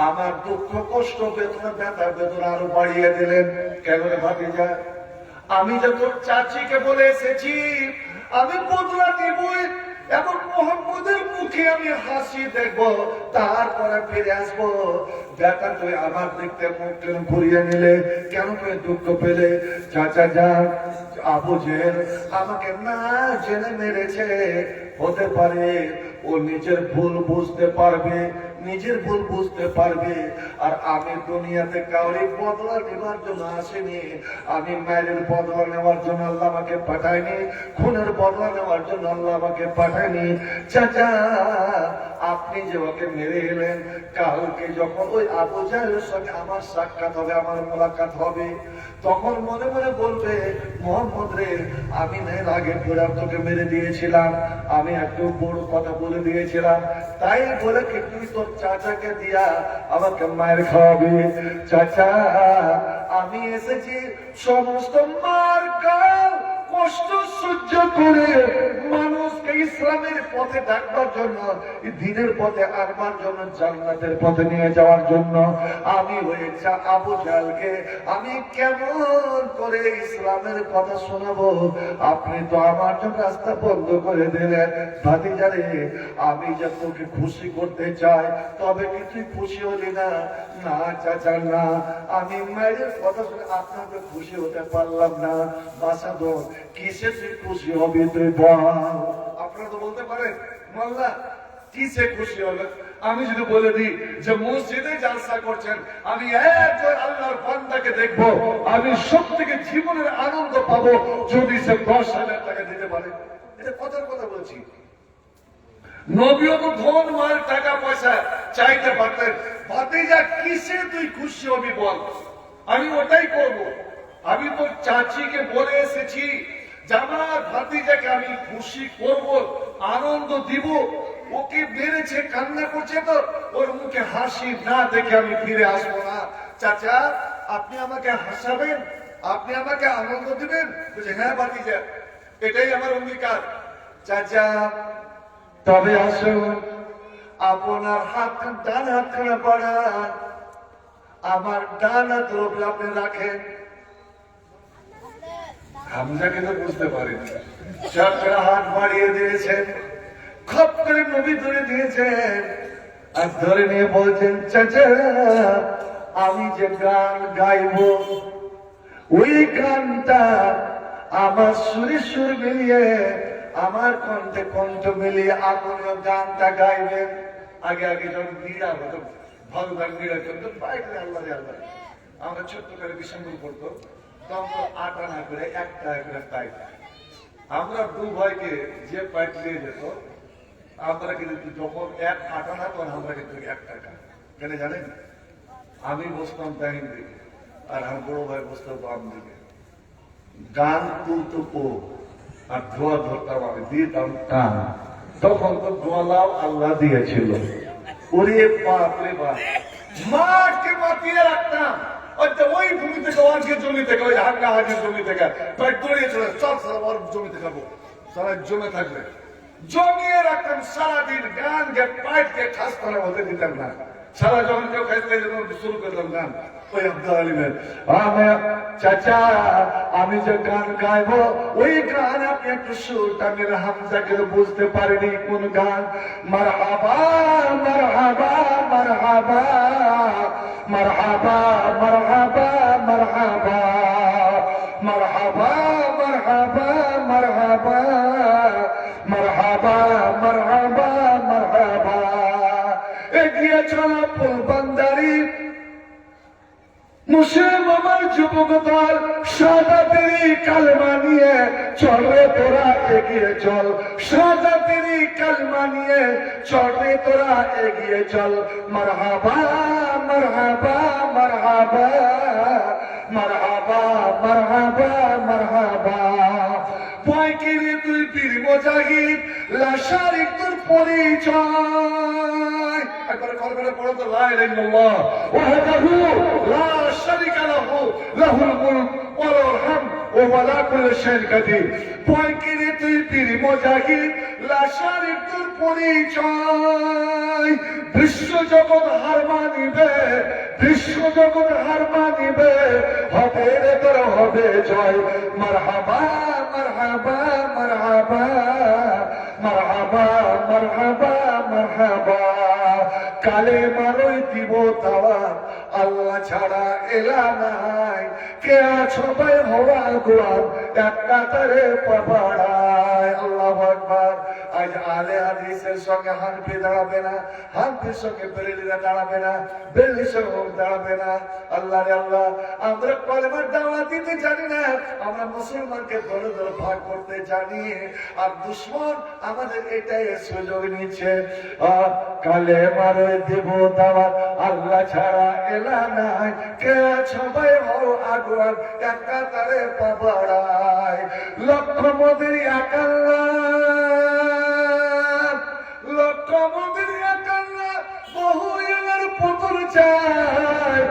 আমার দুঃখ কষ্ট বেদনা ব্যথা বেদনা আরো বাড়িয়ে দিলেন। কেন রে ভাতিজা? আমি যে তোর চাচিকে বলে এসেছি আমি বদলা নিবই, এবং মোহাম্মদের মুখে আমি হাসি দেখবো, তারপরে ফিরে আসবো। বেটা তুই আমার দেখতে মুখ কেন ঘুরিয়ে নিলে, কেন তুই দুঃখ পেলে? চাচা যান, আবু জেহেল আমাকে না জেনে মেরেছে। হতে পারে ও নিজের ভুল বুঝতে পারবে, নিজের ভুল বুঝতে পারবে। আর আমি দুনিয়াতে কাউরি বদলা নেওয়ার জন্য আসিনি। আমি মায়ের বদলা নেওয়ার জন্য আল্লাহ আমাকে পাঠায়নি, খুনের বদলা নেওয়ার জন্য আল্লাহ আমাকে পাঠায়নি। চাচা আপনি যে ওকে মেরে এলেন, কালকে যখন ওই আবু জাহেলের সঙ্গে আমার সাক্ষাৎ হবে, আমার মোলাকাত হবে, তখন মনে মনে বলবে, মোহাম্মদ রে, আমি এর আগে পরে তোকে মেরে দিয়েছিলাম, আমি একটু বড় কথা বলে দিয়েছিলাম, তাই বলে কি তুই তোর চাচাকে দিয়া আমাকে মায়ের খাওয়াবি? চাচা আমি এসেছি সমস্ত মার কাল কষ্ট সহ্য করে মানুষকে ইসলামের পথে ডাকবার জন্য, দ্বীনের পথে আনবার জন্য, জান্নাতের পথে নিয়ে যাওয়ার জন্য। আমি হয়েছে আবু জাহেলকে আমি কেমন করে ইসলামের কথা শোনাবো? আপনি তো আমার জন্য রাস্তা বন্ধ করে দিলেন। ভাতিজারে, আমি যে তোকে খুশি করতে চাই, তবে কি তুই খুশি হলি না? না চাচা না, আমি মায়ের কথা শুনে আপনাকে খুশি হতে পারলাম না। বাসাদর কিসে তুই খুশি হবি তুই বল? আপনারা তো বলতে পারেন মোল্লা কিসে খুশি হবে? আমি যদি বলে দিই যে মসজিদে জালসা করছেন, আমি একজন আল্লাহর বান্দাকে দেখবো, আমি সব থেকে জীবনের আনন্দ পাবো যদি সে 10,000 টাকা দিতে পারে। এটা কথার কথা বলছি। নবীও তো ধন মাল টাকা পয়সা চাইতে পারতেন। ভাতিজা কিসে তুই খুশি হবি বল? আমি ওটাই করব। আমি তো চাচিকে বলে এসেছি যে আমার ভাতিজাকে আমি খুশি করব, আনন্দ দিব। ওকে মেরেছে, কান্না করছে, তো ওর মুখে হাসি না দেখে আমি ফিরে আসবো না। চাচা আপনি আমাকে হাসাবেন, আপনি আমাকে আনন্দ দিবেন? বলছে হ্যাঁ ভাতিজা, এটাই আমার অঙ্গীকার। চাচা তবে আসুন, আপনার হাত ডান হাতখানা বাড়ান, আমার ডান হাতের উপরে আপনি রাখেন। হামজাকে তো বুঝতে পারেনি, চারটা হাত বাড়িয়ে দিয়েছেন, খপ করে নবী ধরে দিয়েছেন, আর ধরে নিয়ে বলছেন, চাচা আমি যে গান গাইব, ওই গানটা আমার সুরে সুর মিলিয়ে, আমার কণ্ঠে কণ্ঠ মিলিয়ে আপনিও গানটা গাইবেন। আগে আগে যখন বিড়া হতো, ভালো গান বিড়া করতো, বাইরে আল্লাহ আল্লাহ, আমরা ছোট্ট করে বিসম্বল করতো, তখন 8 আনা করে 1 টাকা করে পাইত। আমরা দু ভাইকে যে পাইট দিয়ে যেত, আমরা কিন্তু যখন 1 আনা, তখন আমরা কিন্তু 1 টাকা। কেন জানেন? আমি বসতাম ডাইন দিকে, আর আমার বড় ভাই বসতো বাম দিকে। গান তুলতো ও, আর ধোয়া ধরতাম আমি, দিতাম টান। তখন তো গোলাও আল্লাহ দিয়েছিল। ওরে বাপ রে বাপ, মাকে মাতিয়ে রাখতাম। ওই ভূমি থেকে ওয়ার্গের জমি থেকে, ওই হাঙ্গা হাগের জমি থেকে প্রায় দৌড়িয়ে চলে, চল সারা ওর জমিতে খাবো, সারা জমে থাকবে, জমিয়ে রাখতাম সারাদিন। গান গে পাইট গে ঠাস করা হতে দিতাম না। সারা যখন কেউ খাইতে যখন শুরু করলাম গান, ওই আব্দুল আলিমের, চাচা আমি যে গান গাইবো, ওই গান আপনি একটু সুরটা মেরে হামজাকে বুঝতে পারিনি কোন গান। মারহাবা মারহাবা মারহাবা মারহাবা মারহাবা মারহাবা মারহাবা মারহাবা মারহাবা মারহাবা মারহাবা মারহাবা। এগিয়ে চলা ফুলবান্দারি মুসলিম আমার যুবক দল, শাহাদাতেরই কালমা নিয়ে চল রে তোরা, এগিয়ে চল। শাহাদাতেরই কালমা নিয়ে চল রে তোরা, এগিয়ে চল। মারহাবা মারহাবা মারহাবা মারহাবা মারহাবা মারহাবা। ভয় কি রে তুই বীর মুজাহিদ, লাশারি তোর পরিচয়। একবার করবে পড়ো তো, লা ইলাহা ইল্লাল্লাহ ওয়াহদাহু লা শারীকা লাহু, লাহুল মুলক ওয়া লাহুল হামদ ওয়া হুয়া আলা কুল্লি শাইইন কাদির। ভয় কি রে তুই বীর মুজাহিদ, লাশারি তোর পরিচয়। বিশ্ব জগৎ হার মানিবে, বিশ্ব জগৎ হার মানিবে, হবে রে তোর হবে জয়। মারহাবা মারহাবা মারহাবা মারহাবা কালে মারই দিব দাওয়াত আল্লাহ ছাড়া এলা নাই কে আছো ভাই হওয়া গোয়ার এক কাতারে পাড়ায় আল্লাহু আকবার আজ আলে হাদিসের সঙ্গে হানফি দাঁড়াবে না হানফির সঙ্গে বেরেলিরা দাঁড়াবে না বেরেলির সঙ্গে দাঁড়াবে না আল্লাহ রে আল্লাহ আমরা কলেমার দাওয়াত দিতে জানি না আমরা মুসলমানকে দলে দলে ভাগ করতে জানি আর দুশমন আমাদের এটাই সুযোগ নিচ্ছে কালেমার দেব দাওয়াত আল্লাহ ছাড়া এলা নাই কে সবাই হও আগুয়ার এক কাতারে পাড়ায় লক্ষ মোদের এক আল্লাহ লক্ষ মোদের এক আল্লাহ বহু এলার পুতুল চায়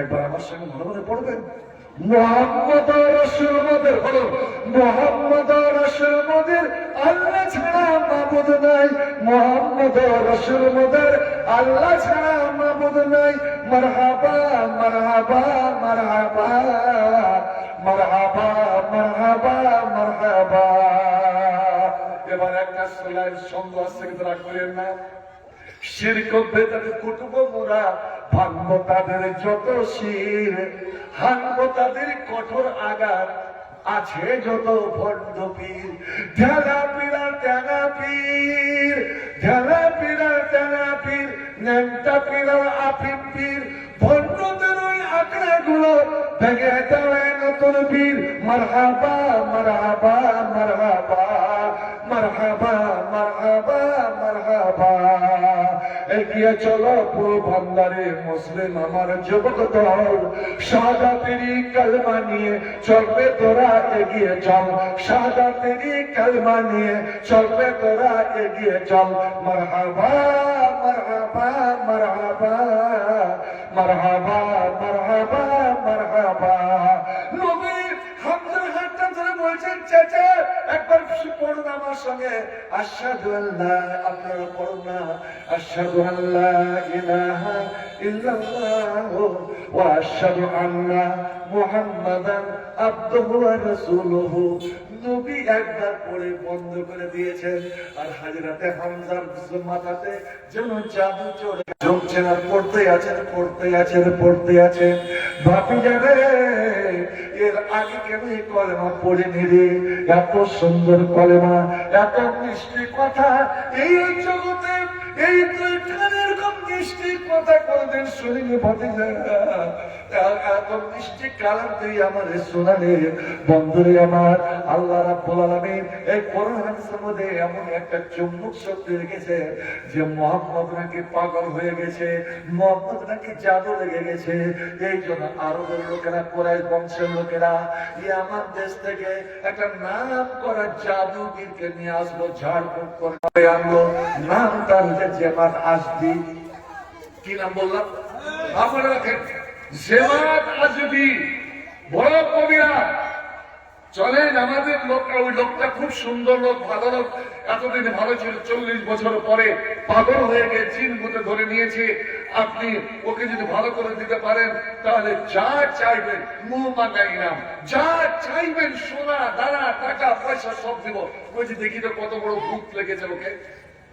একবার আমার সঙ্গে মনে মনে পড়বেন মোহাম্মদ রাসূল মোদের হলো মোহাম্মদ রাসূল মোদের আল্লাহ ছাড়া মাবুদ নাই মোহাম্মদ রাসূল মোদের আল্লাহ ছাড়া মাবুদ নাই মারহাবা মারহাবা মারহাবা মারহাবা মারহাবা মারহাবা এবার একটা সোলার সঙ্গ আছে তারা করেন না শিরক বেদাত কুতুব মোরা ভাঙবো তাদের যত শির হানবো তাদের কঠোর আঘাত আছে যত ভণ্ড পীর ঢেলা পীরা ট্যাঙা পীর ঢেলা পীরা ট্যাঙা পীর নেমটা পীরা আফিম পীর ভণ্ডদের ওই আঁকড়া গুলো ভেঙে দেওয়া নতুন বীর মারহাবা মারহাবা মারহাবা মারহাবা মারহাবা মারহাবা এগিয়ে চলো পুরো ভান্ডারে মুসলিম আমার যুবক দল শাহাদাতেরই কালমা নিয়ে চলবে তোরা এগিয়ে চল শাহাদাতেরই কালমা নিয়ে চলবে তোরা এগিয়ে চল মারহাবা মারহাবা মারহাবা মারহাবা মারহাবা মারহাবা নবী হামজার হাতটা ধরে বলছেন চাচা একবার পড়ুন আমার সঙ্গে আশহাদু আল্লাহ আপনারা পড়ুন না আশহাদু আল্লা ইলাহা ইল্লাল্লাহ ওয়া আশহাদু আন্না মুহাম্মাদান আবদুহু ওয়া রাসূলুহু নবী একবার পড়ে বন্ধ করে দিয়েছেন আর হাজরাতে হামজার মাথাতে যেন জাদু চড়ে জমছেন আর পড়তে আছেন পড়তে আছেন পড়তে আছেন ভাবি যাবে এর আগে কেন এই কলেমা পড়ে নিলে এত সুন্দর কলেমা এত মিষ্টি কথা এই জগতে এই তুই এরকম মিষ্টি কথা কোনদিন শুনিনি ভাতিজা এত মিষ্টি কালাম তুই আমার শোনালে বন্ধুরে আমার আল্লাহ রাব্বুল আলামিন এই কোরআন হাদিসের মধ্যে এমন একটা চুম্বক শক্তি রেখেছে যে মুহাম্মদ নাকি পাগল হয়ে গেছে মুহাম্মদ নাকি জাদু লেগে গেছে এই জন্য আরবের লোকেরা কুরাইশ বংশের লোকেরা ইয়ামান দেশ থেকে একটা নাম করা জাদুগিরকে নিয়ে আসলো ঝাড়ফুঁক করে আনলো নাম তার হচ্ছে জেমাত আজদি কি নাম বললাম আপনারা রাখেন জেমাত আজদি বড় কবিরা চলেন আমাদের লোকটা ওই লোকটা খুব সুন্দর লোক ভালো লোক এতদিন ভালো ছিল 40 বছর পরে পাগল হয়ে গিয়ে জিন ভূতে ধরে নিয়েছে আপনি ওকে যদি ভালো করে দিতে পারেন তাহলে যা চাইবেন মুহ মাঙ্গাই নাম যা চাইবেন সোনা দানা টাকা পয়সা সব দিব বলছি দেখি তো কত বড় ভূত লেগেছে ওকে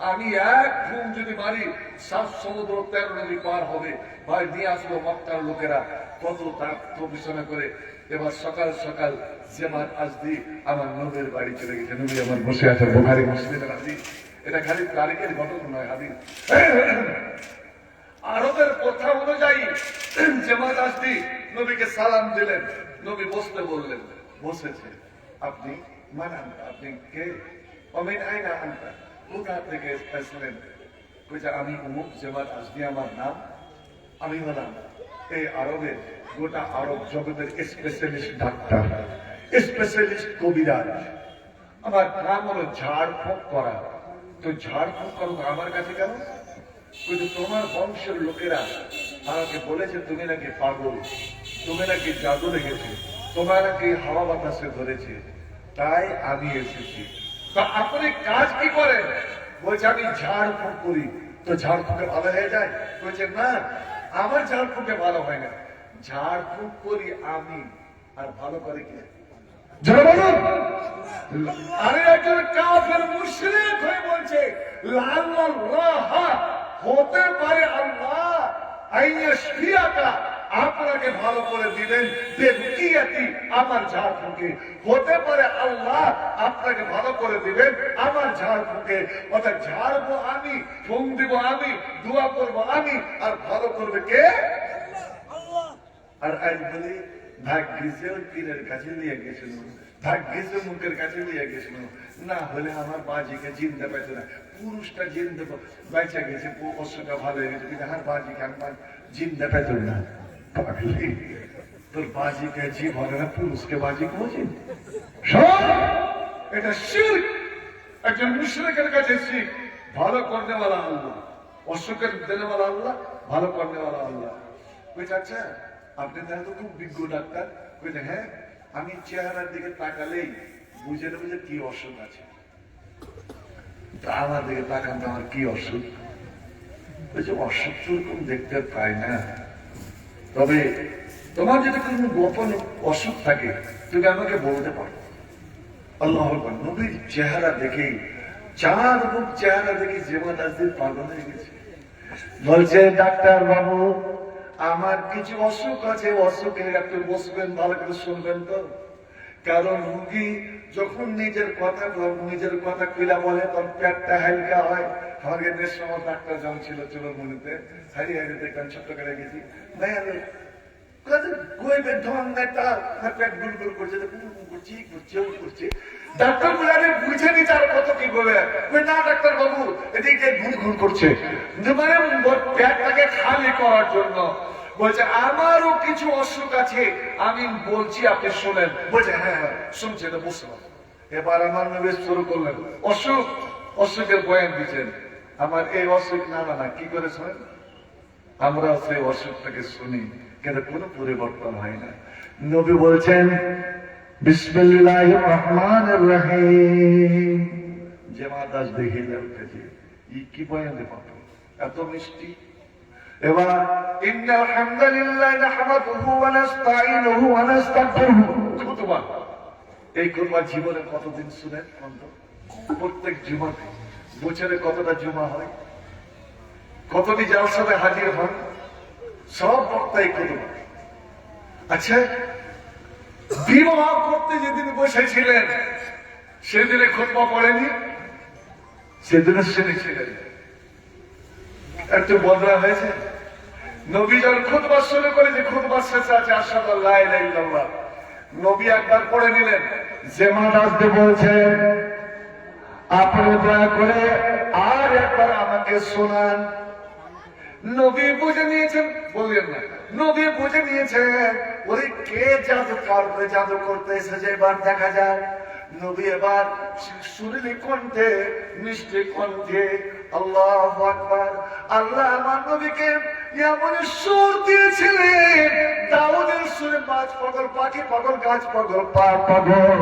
আমি এক ঘুম যদি মারি 7 সমুদ্র 13 নদী পার হবে ভাই নিয়ে আসলো মক্কার লোকেরা কত তার বিছানা করে এবার সকাল সকাল জেমাত আজদি আমার নবীর বাড়ি চলে গেছে নবী আমার বসে আছে বুখারী মুসলিমের হাদিস এটা খালি তারিখের ঘটনা নয় হাদিস আরবের কথা অনুযায়ী জেমাত আজদি নবীকে সালাম দিলেন নবী বসতে বললেন বসেছে আপনি মানান আপনি কে অমিন আইনা আনতা কোথা থেকে এসেছিলেন কইছে আমি অমুক জেমাত আজদি আমার নাম আমি হলাম এই আরবের গোটা আরব জগতের স্পেশালিস্ট ডাক্তার স্পেশালিস্ট কবিরাজ আমার নাম হলো ঝাড়ফুঁক করা তো ঝাড়ফুঁক করো আমার কাছে কেন কিন্তু তোমার বংশের লোকেরা আমাকে বলেছে তুমি নাকি পাগল তুমি নাকি জাদু লেগেছে তোমার নাকি হাওয়া বাতাসে ধরেছে তাই আমি এসেছি তা আপনি কাজ কি করেন বলছে আমি ঝাড়ফুঁক করি তো ঝাড়ফুঁকে ভালো হয়ে যায় বলছে না আমার ঝাড়ফুঁকে ভালো হয় না ঝাড়ফুঁক করি আমি আর ভালো করে কে আরে একজন কাফের মুশরিক হয়ে বলছে লাল্লাহ হতে পারে আল্লাহ আইয়াশফিয়াকা আপনাকে ভালো করে দিবেন বেরুকিয়াতি আমার ঝাড় ফুঁকে। হতে পারে আল্লাহ আপনাকে ভালো করে দিবেন আমার ঝাড় ফুঁকে। অর্থাৎ ঝাড়বো আমি, ফোন দিব আমি, দোয়া করবো আমি, আর ভালো করবে কে? আর আজ বলি ভাগ্যিসে ওই পীরের কাছে নিয়ে গেছিল, ভাগ্যিসে মুখের কাছে নিয়ে গেছিল, না হলে আমার বাজিকে জিন্দা পাইতো না। পুরুষটা জিন্দা বেঁচে গেছে, অসুখটা ভালো হয়ে গেছে, কিন্তু আমার বাজিকে আমার জিন্দা পাইতো না। তোর বাজিকে জীব হবে না, পুরুষকে বাজি বোঝে। এটা শিরক। একজন মুশরিকের কাছে শিখ। ভালো করনে वाला আল্লাহ, অসুখের দেনে वाला আল্লাহ, ভালো করনে वाला আল্লাহ। কইছে আচ্ছা আপনি তাহলে তো খুব বিজ্ঞ ডাক্তার। কইছে হ্যাঁ, আমি চেহারার দিকে তাকালেই বুঝে নেবো যে কি অসুখ আছে। আমার দিকে তাকান তো আমার কি অসুখ? বলছে অসুখ তো ওরকম দেখতে পাই না, তবে তোমার যদি কোনো গোপন অসুখ থাকে তুমি আমাকে বলতে পারো। আল্লাহ নবীর চেহারা দেখেই, চার মুখ চেহারা দেখে যেমন আসদের পাগল হয়ে গেছে। বলছে ডাক্তার বাবু আমার কিছু অসুখ আছে, অসুখে একটু বসবেন, ভালো করে শুনবেন তো। কারণ রুগী যখন নিজের কথা কইলা বলে তখন পেটটা হালকা হয়। আমার এদের সময় ডাক্তার যখন ছিল চুলমুনিতে হারিয়ে হারিয়ে দেখলাম ছোট্ট করে গেছি, ডাক্তার বলে বুঝে নি তার কত কি বলে না ডাক্তার বাবু এদিকে ঘুর করছে, মানে পেটটাকে খালি করার জন্য। বলছে আমারও কিছু অসুখ আছে, আমি বলছি আপনি শোনেন। বলছে হ্যাঁ হ্যাঁ শুনছে, তো বুঝলাম। এবার আমার নবী শুরু করলেন অসুখের বয়ান দিচ্ছেন। আমার এই অসুখ না কি করে শোনেন? আমরা সেই অসুখটাকে শুনি কিন্তু কোনো পরিবর্তন হয় না। নবী বলছেন বিসমিল্লাহির রহমানির রহিম। যে মাদাস দেখে যাচ্ছে কি বয়ান দে পাবো, এত মিষ্টি। এবার ইন্নাল হামদুলিল্লাহ নাহমাদুহু ওয়া নাস্তাঈনুহু ওয়া নাস্তাগফিরুহু। খুতবা, এই খুতবা জীবনে কতদিন শুনেন? প্রত্যেক জুমাতে। বছরে কতটা জুমা হয়, কতটি জালসাতে হাজির হন, সব বক্তাই খুতবা। আচ্ছা বিবাহ করতে যেদিন বসেছিলেন সেদিনে খুতবা পড়েনি, সেদিনে শুনেছিলেন। একটু বদলা হয়েছে। নবী যখন খুতবা শুরু করেছে, খুতবার শেষে আছে আশহাদু আল্লা ইলাহা ইল্লাল্লাহ। নবী একবার পড়ে নিলেন। যেমন আসতে বলছে আপনি দয়া করে আর একবার আমাকে শোনান। নবী বুঝে নিয়েছেন, বললেন না, নবী বুঝে নিয়েছেন ওরে কে জাদু করবে, জাদু করতে এসেছে। এবার দেখা যায় নবী এবার সুরেলি কণ্ঠে, মিষ্টি কণ্ঠে আল্লাহু আকবার। আল্লাহ আমার নবীকে এমন সুর দিয়েছিলেন, দাউদের সুরে মাছ পাগল, পাখি পাগল, গাছ পাগল, পা পাগল।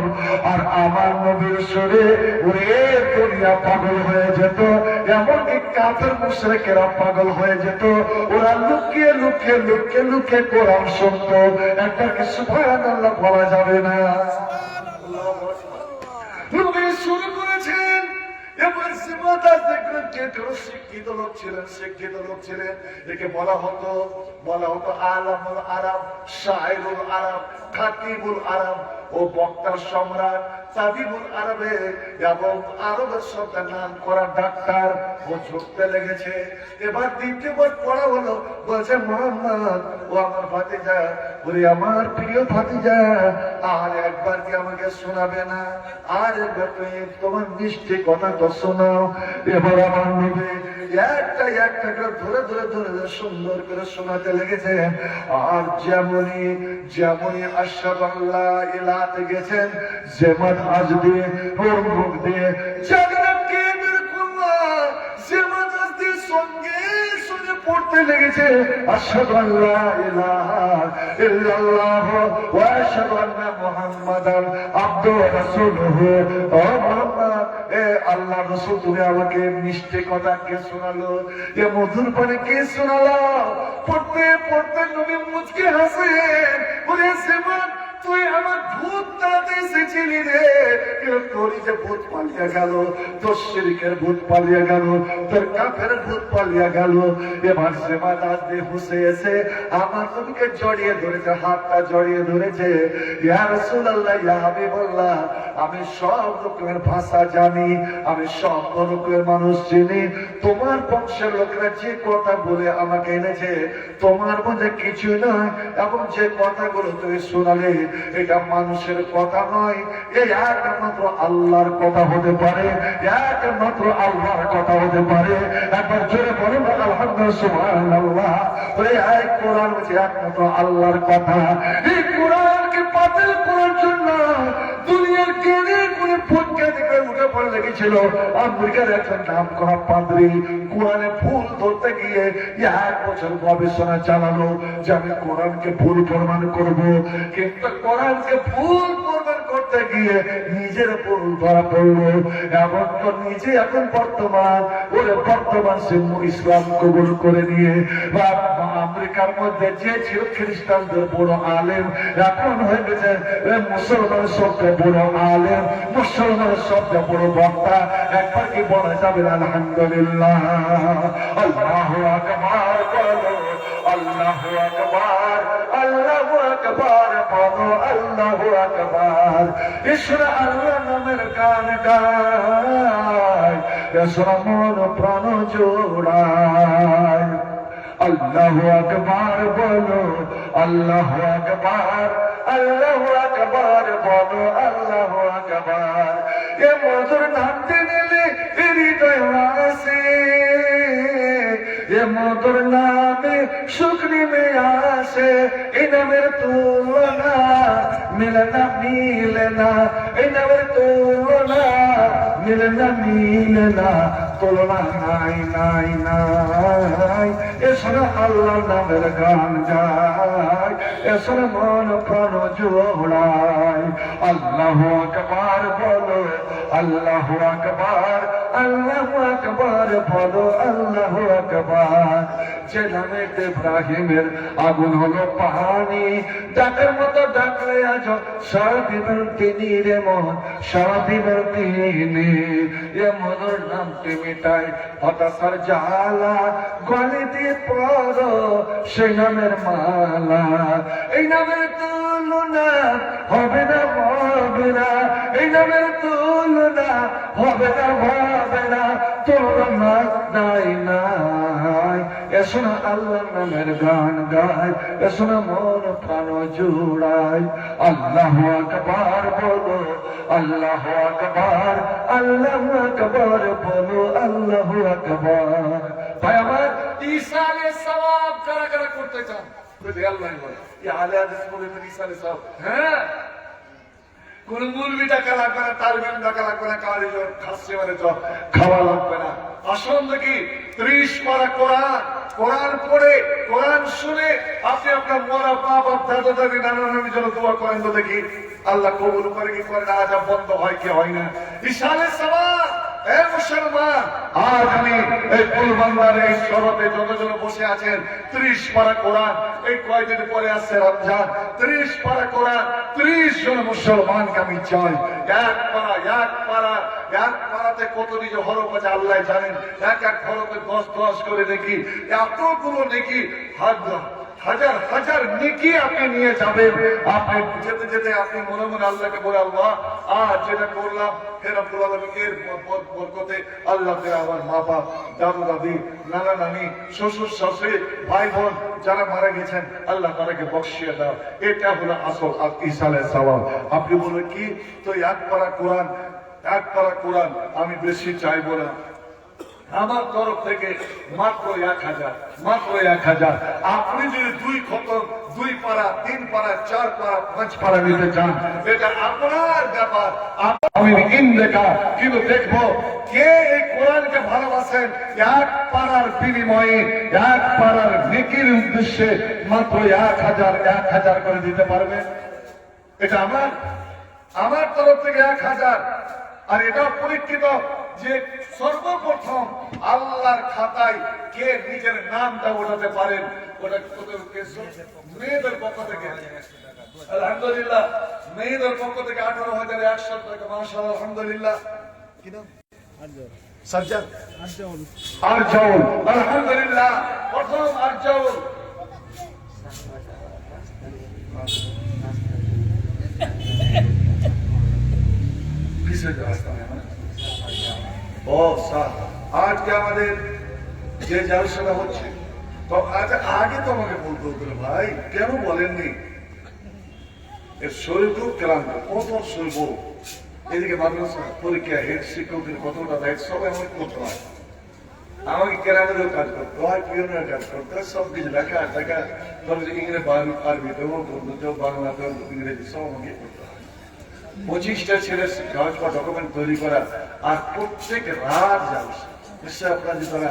আর আমার নবীর সুরে ওরে দুনিয়া পাগল হয়ে যেত, এমনকি কাফের মুশরিকেরা পাগল হয়ে যেত। ওরা লুকিয়ে লুকিয়ে লুকিয়ে লুকিয়ে কোরআন শুনত। একটা কি সুবহানাল্লাহ বলা যাবে না? নবী শুরু করেছেন। এবার শিক্ষিত লোক ছিলেন, একে বলা হতো আলামুল আরব, শায়রুল আরব, খাতিবুল আরব। ও বক্তার সম্রাট, তাবিবুল আরবে, এবং আরবের সবটা নাম করা ডাক্তার। ও ঝুঁকতে লেগেছে। এবার দ্বিতীয়বার পড়া হলো, বলছে মোহাম্মদ ও আমার ভাতিজা, ওরে আমার প্রিয় ভাতিজা, আর একবার কি আমাকে শোনাবে না? আর একবার তোমার মিষ্টি কথা তো শোনাও। এবার আমার নবী একটা একটা করে ধরে ধরে ধরে সুন্দর করে শোনাতে লেগেছে। আর যেমনই আশহাদু আল্লা ইলাহা গেছেন, যেমন আজ দিয়ে ওর মুখ দিয়ে জান্নাতকে বের করলাম, যেমন আজ দিয়ে সঙ্গে সঙ্গে পড়তে লেগেছে আশহাদু আল্লা ইলাহা ইল্লাল্লাহ ওয়া আশহাদু আন্না মুহাম্মাদান আবদুহু ওয়া রাসূলুহু। ও মুহাম্মদ, এ আল্লাহ রাসূল, তুমি আমাকে মিষ্টি কথা কে শোনালো, এ মধুর পানে কে শোনালো? পড়তে পড়তে নবী মুচকে হাসেন। বলে যেমন তুই আমার ভূত তাড়াতে এসেছিলি রে, কিন্তু তোরই যে ভূত পালিয়ে গেল, তোর শিরকের ভূত পালিয়ে গেল, তোর কাফের ভূত পালিয়ে গেল। এবার সে মাদার দিয়ে হুসে এসে আমার নবীকে জড়িয়ে ধরেছে, হাতটা জড়িয়ে ধরেছে। ইয়া রাসূলুল্লাহ, ইয়া হাবিবাল্লাহ, আমি সব রকমের ভাষা জানি, আমি সব রকমের মানুষ চিনি। তোমার বংশের লোকেরা যে কথা বলে আমাকে এনেছে, তোমার মধ্যে কিছু নয়, এবং যে কথাগুলো তুমি শোনালে এটা মানুষের কথা নয়, এই একমাত্র আল্লাহর কথা হতে পারে, একমাত্র আল্লাহর কথা হতে পারে। একবার জোরে বলুন আলহামদুলিল্লাহ, সুবহানাল্লাহ। এই কোরআন হচ্ছে একমাত্র আল্লাহর কথা। এই কোরআনকে বাতিল করার জন্য দুনিয়ার কেড়ে করে ফুটকে দেখে উঠে পড়ে লেগেছিল আমেরিকার একজন নাম করা পাদ্রী। কোরআনে ভুল ধরতে গিয়ে 1 বছর গবেষণা চালালো যে আমি কোরআনকে ভুল প্রমাণ করব, কিন্তু কোরআনকে ভুল প্রমাণ করতে গিয়ে নিজের ভুল ধরা পড়লো। এমন তো নিজে এখন বর্তমান সে ইসলাম কবুল করে নিয়ে আমেরিকার মধ্যে যে ছিল খ্রিস্টানদের বড় আলেম, এখন হয়ে গেছে মুসলমানের সবচেয়ে বড় আলেম, মুসলমানের সবচেয়ে বড় বক্তা। একবার কি বলা যাবে আলহামদুলিল্লাহ? আল্লাহু আকবার বলো, আল্লাহু আকবার, আল্লাহু আকবার বলো, আল্লাহু আকবার। ঈশ্বর আল্লাহ নামের গান গায়, ঈশ্বর মন প্রাণ জোড়ায়। আল্লাহু আকবার বলো, আল্লাহু আকবার, আল্লাহু আকবার বলো, আল্লাহু আকবার। এ মধুর নামতে নিলে হৃদয় আসে, এ মধুর নামে সুখ নেমে আসে। এই নামের তুলনা মিলে না, মিলে না, এই নামের তুলনা মিলে না, মিলে না, তুলনা নাই, নাই, নাই। এসরে আল্লাহর নামের গান গায়, এসরে মন প্রাণ জোড়ায়। আল্লাহু আকবার বলো, আল্লাহু আকবার, আল্লাহু আকবার বলো, আল্লাহু আকবার। যে নামে ইব্রাহিমের আগুন হলো পানি, ডাকের মতো ডাকলে আজ সারা দিবেন তিনি রে মন, সারা দিবেন তিনি। এ মনের নামটি মিটাই হতাশার জ্বালা, গলে দিয়ে পড়ো সেই নামের মালা। এই নামের তুলনা হবে না, হবে না, এই নামের তুলনা হবে না, হবে না, তুলনা নাই, নাই। এসো না আল্লাহর নামের গান গায়, এসো না মন প্রাণ জোড়ায়। আল্লাহু আকবার বলো, আল্লাহু আকবার, আল্লাহু আকবার বলো, আল্লাহু আকবার। ভাই আমার, ঈসা আলাইহিস সালাম কারা কারা করতে চান? যদি আল্লাহ বলে এই আলে হাদিস বলে তো ঈসা আলাইহিস সালাম, হ্যাঁ, কোন মুলবি টাকা লাগবে না, তালবিন টাকা লাগবে না, কারি জোর খাসি মানে জোর খাওয়া লাগবে না। আসুন দেখি 30 পারা কোরআন, কোরআন পড়ে, কোরআন শুনে আপনি আপনার মরা বাপ, দাদা দাদি, নানা নানির জন্য দোয়া করেন তো দেখি আল্লাহ কবুল করে কি করে না, আজাব বন্ধ হয় কি হয় না। ঈসা আলাইহিস সালাম, এ মুসলমান, আজ আমি এই ফুলবাংলার এই শরতে যতজন বসে আছেন 30 পারা কোরআন, এই কয়দিন পরে আসছে রমজান, 30 পারা কোরআন 30 জন মুসলমানকে আমি চাই। এক পারা, এক পারা, এক পারাতে কত নিজে হরফ আছে আল্লাহ জানেন। এক এক হরফে 10 করে দেখি, এতগুলো নেকি হাজার হাজার নেকি আপনি নিয়ে যাবেন। আপনি যেতে যেতে আপনি মনে মনে আল্লাহকে বলে, আল্লাহ আজ যেটা করলাম হে রব্বুল আলামিন, এর বরকতে আল্লাহ আমার মা বাপ, দাদু দাদি, নানা নানি, শ্বশুর শাশুড়ি, ভাই বোন যারা মারা গেছেন আল্লাহ তাদেরকে বখশিয়ে দাও। এটা হলো আসল ঈসা আলাইহিস সালাম। আপনি বলবেন কি, তো এক পারা কোরআন, এক পারা কোরআন আমি বেশি চাইবো না, আমার তরফ থেকে মাত্র 1000, মাত্র 1000। আপনি যদি 2 খতম, 2 পারা, 3 পারা, 4 পারা, 5 পারা নিতে চান, এটা আপনার ব্যাপার। আমি দেখা কিন্তু দেখবো কে এই কোরআনকে ভালোবাসেন। এক পারার বিনিময়ে, এক পারার নেকির উদ্দেশ্যে মাত্র 1000 করে দিতে পারবেন। এটা আমার তরফ থেকে 1000। আর এটা পরীক্ষিত যে সর্বপ্রথম আল্লাহর খাতায় কে নিজের নামটা ওঠাতে পারেন, ওটা মেয়েদের পক্ষ থেকে আলহামদুলিল্লাহ, মেয়েদের পক্ষ থেকে 18,100 টাকা, মাশাআল্লাহ, আলহামদুলিল্লাহ। কি নাম? সাজ্জাদ আরজাউল, আলহামদুলিল্লাহ, প্রথম আরজাউল। কিসের রাস্তা? ও স্যার, আজকে আমাদের যে জালসাটা হচ্ছে, তো আগে তো আমাকে বলতে হতো ভাই, কেন বলেননি? এর শরীর খুব ক্লান্ত, কত শরীর, এদিকে মাদ্রাসা পরীক্ষা, হেড শিক্ষকের কতটা দায়িত্ব সবাই আমাকে করতে হয়, আমাকে কেরামেরও কাজ করতে হয়, পিয়নের কাজ করতে হয়, সব কিছু লেখা টাকা, ইংরেজি আরবি দেবো, বাংলা দেবো, ইংরেজি সব আমাকে করতে হয়। 25টা ছেলের কাগজ বা ডকুমেন্ট তৈরি করা, আর প্রত্যেক রাত যাচ্ছে। নিশ্চয় আপনারা যারা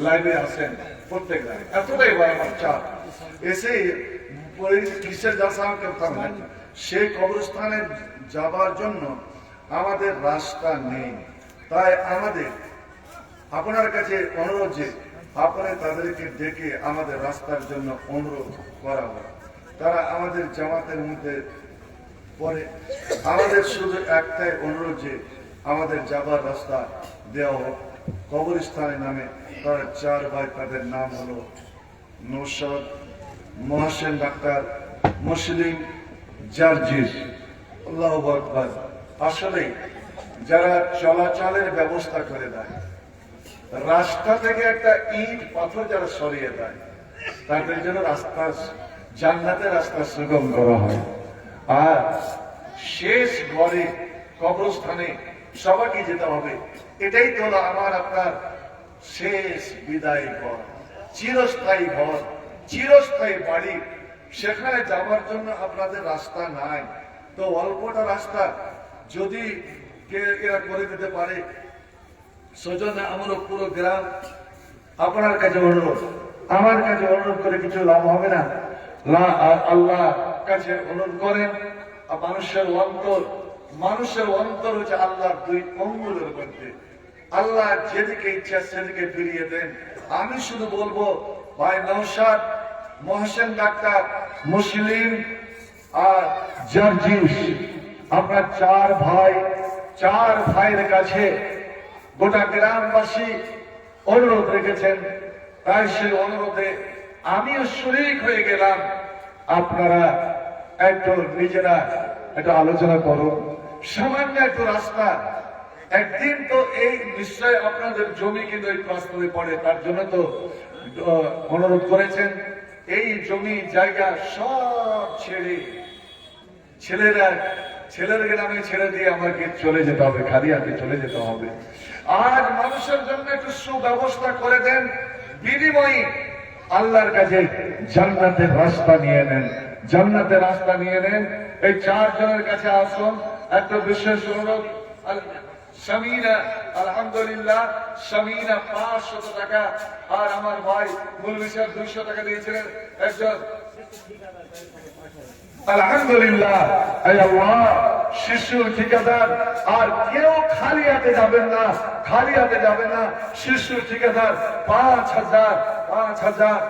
লাইভে আসেন প্রত্যেক রাত, এতটাই আমার চাপ। এসে কিসের জালসা করতাম না, সেই কবরস্থানে যাবার জন্য আমাদের রাস্তা নেই। তাই আমাদের আপনার কাছে অনুরোধ যে আপনারা তাদেরকে ডেকে আমাদের রাস্তার জন্য অনুরোধ করা হয়। তারা আমাদের জামাতের মধ্যে পরে আমাদের শুধু একটাই অনুরোধ যে আমাদের যাবার রাস্তা দেওয়া হোক। কবরস্থানের নামে তারা 4 ভাই, তাদের নাম হলো নৌশাদ, মহসেন ডাক্তার, মুসলিম, জার্জিস। আল্লাহু আকবার। আসলে যারা চলাচলের ব্যবস্থা করে দেয়, রাস্তা থেকে একটা ইট পাথর যারা সরিয়ে দেয়, তাদের জন্য রাস্তা, জান্নাতের রাস্তা সুগম করা হয়। আর শেষ ঘরে কবরস্থানে সবাইকে যেতে হবে, এটাই তো হলো আমার আপনার শেষ বিদায় ঘর, চিরস্থায়ী ঘর, চিরস্থায়ী বাড়ি। সেখানে যাবার জন্য আপনাদের রাস্তা নাই, তো অল্পটা রাস্তা যদি এরা করে দিতে পারে, সেজন্য আমরা পুরো গ্রাম আপনার কাছে অনুরোধ, আমার কাছে অনুরোধ করে কিছু লাভ হবে না। আল্লাহ কাছে অনুরোধ করেন। মানুষের অন্তর হচ্ছে আল্লাহর 2 আঙ্গুলের মধ্যে। আল্লাহ যেদিকে ইচ্ছা সেদিকে ফিরিয়ে দেন। আমি শুধু বলবো, ভাই নৌশাদ, মহসেন ডাক্তার, মুসলিম আর জার্জিস, আপনার 4 ভাইয়ের কাছে গোটা গ্রামবাসী অনুরোধ রেখেছেন। তাই সেই অনুরোধে আমিও শরীক হয়ে গেলাম। আপনারা একটু নিজেরা একটু আলোচনা করুন, সামান্য একটু রাস্তা। একদিন তো এই নিশ্চয় আপনাদের জমি কিন্তু এই প্রস্তাবে পড়ে, তার জন্য তো অনুরোধ করেছেন। এই জমি জায়গা সব ছেড়ে ছেলের গ্রামে ছেড়ে দিয়ে আমাকে চলে যেতে হবে, খালি হাতে চলে যেতে হবে। আজ মানুষের জন্য একটু সুব্যবস্থা করে দেন, বিনিময়ে আল্লাহর কাছে জান্নাতের রাস্তা নিয়ে নেন, জান্নাতের রাস্তা নিয়ে নেন। এই 4 জনের কাছে আসুন। একটা বিশেষ অনুরোধ, শামিনা, আলহামদুলিল্লাহ, শামিনা 500 টাকা, আর আমার ভাই মৌলভী সাহেব 200 টাকা দিয়েছিলেন। একজন আলহামদুলিল্লাহ, আল্লাহ শিশুর ঠিকাদার, আর কেউ খালি হাতে যাবেন না, খালি হাতে যাবেন না। শিশুর ঠিকাদার 5,000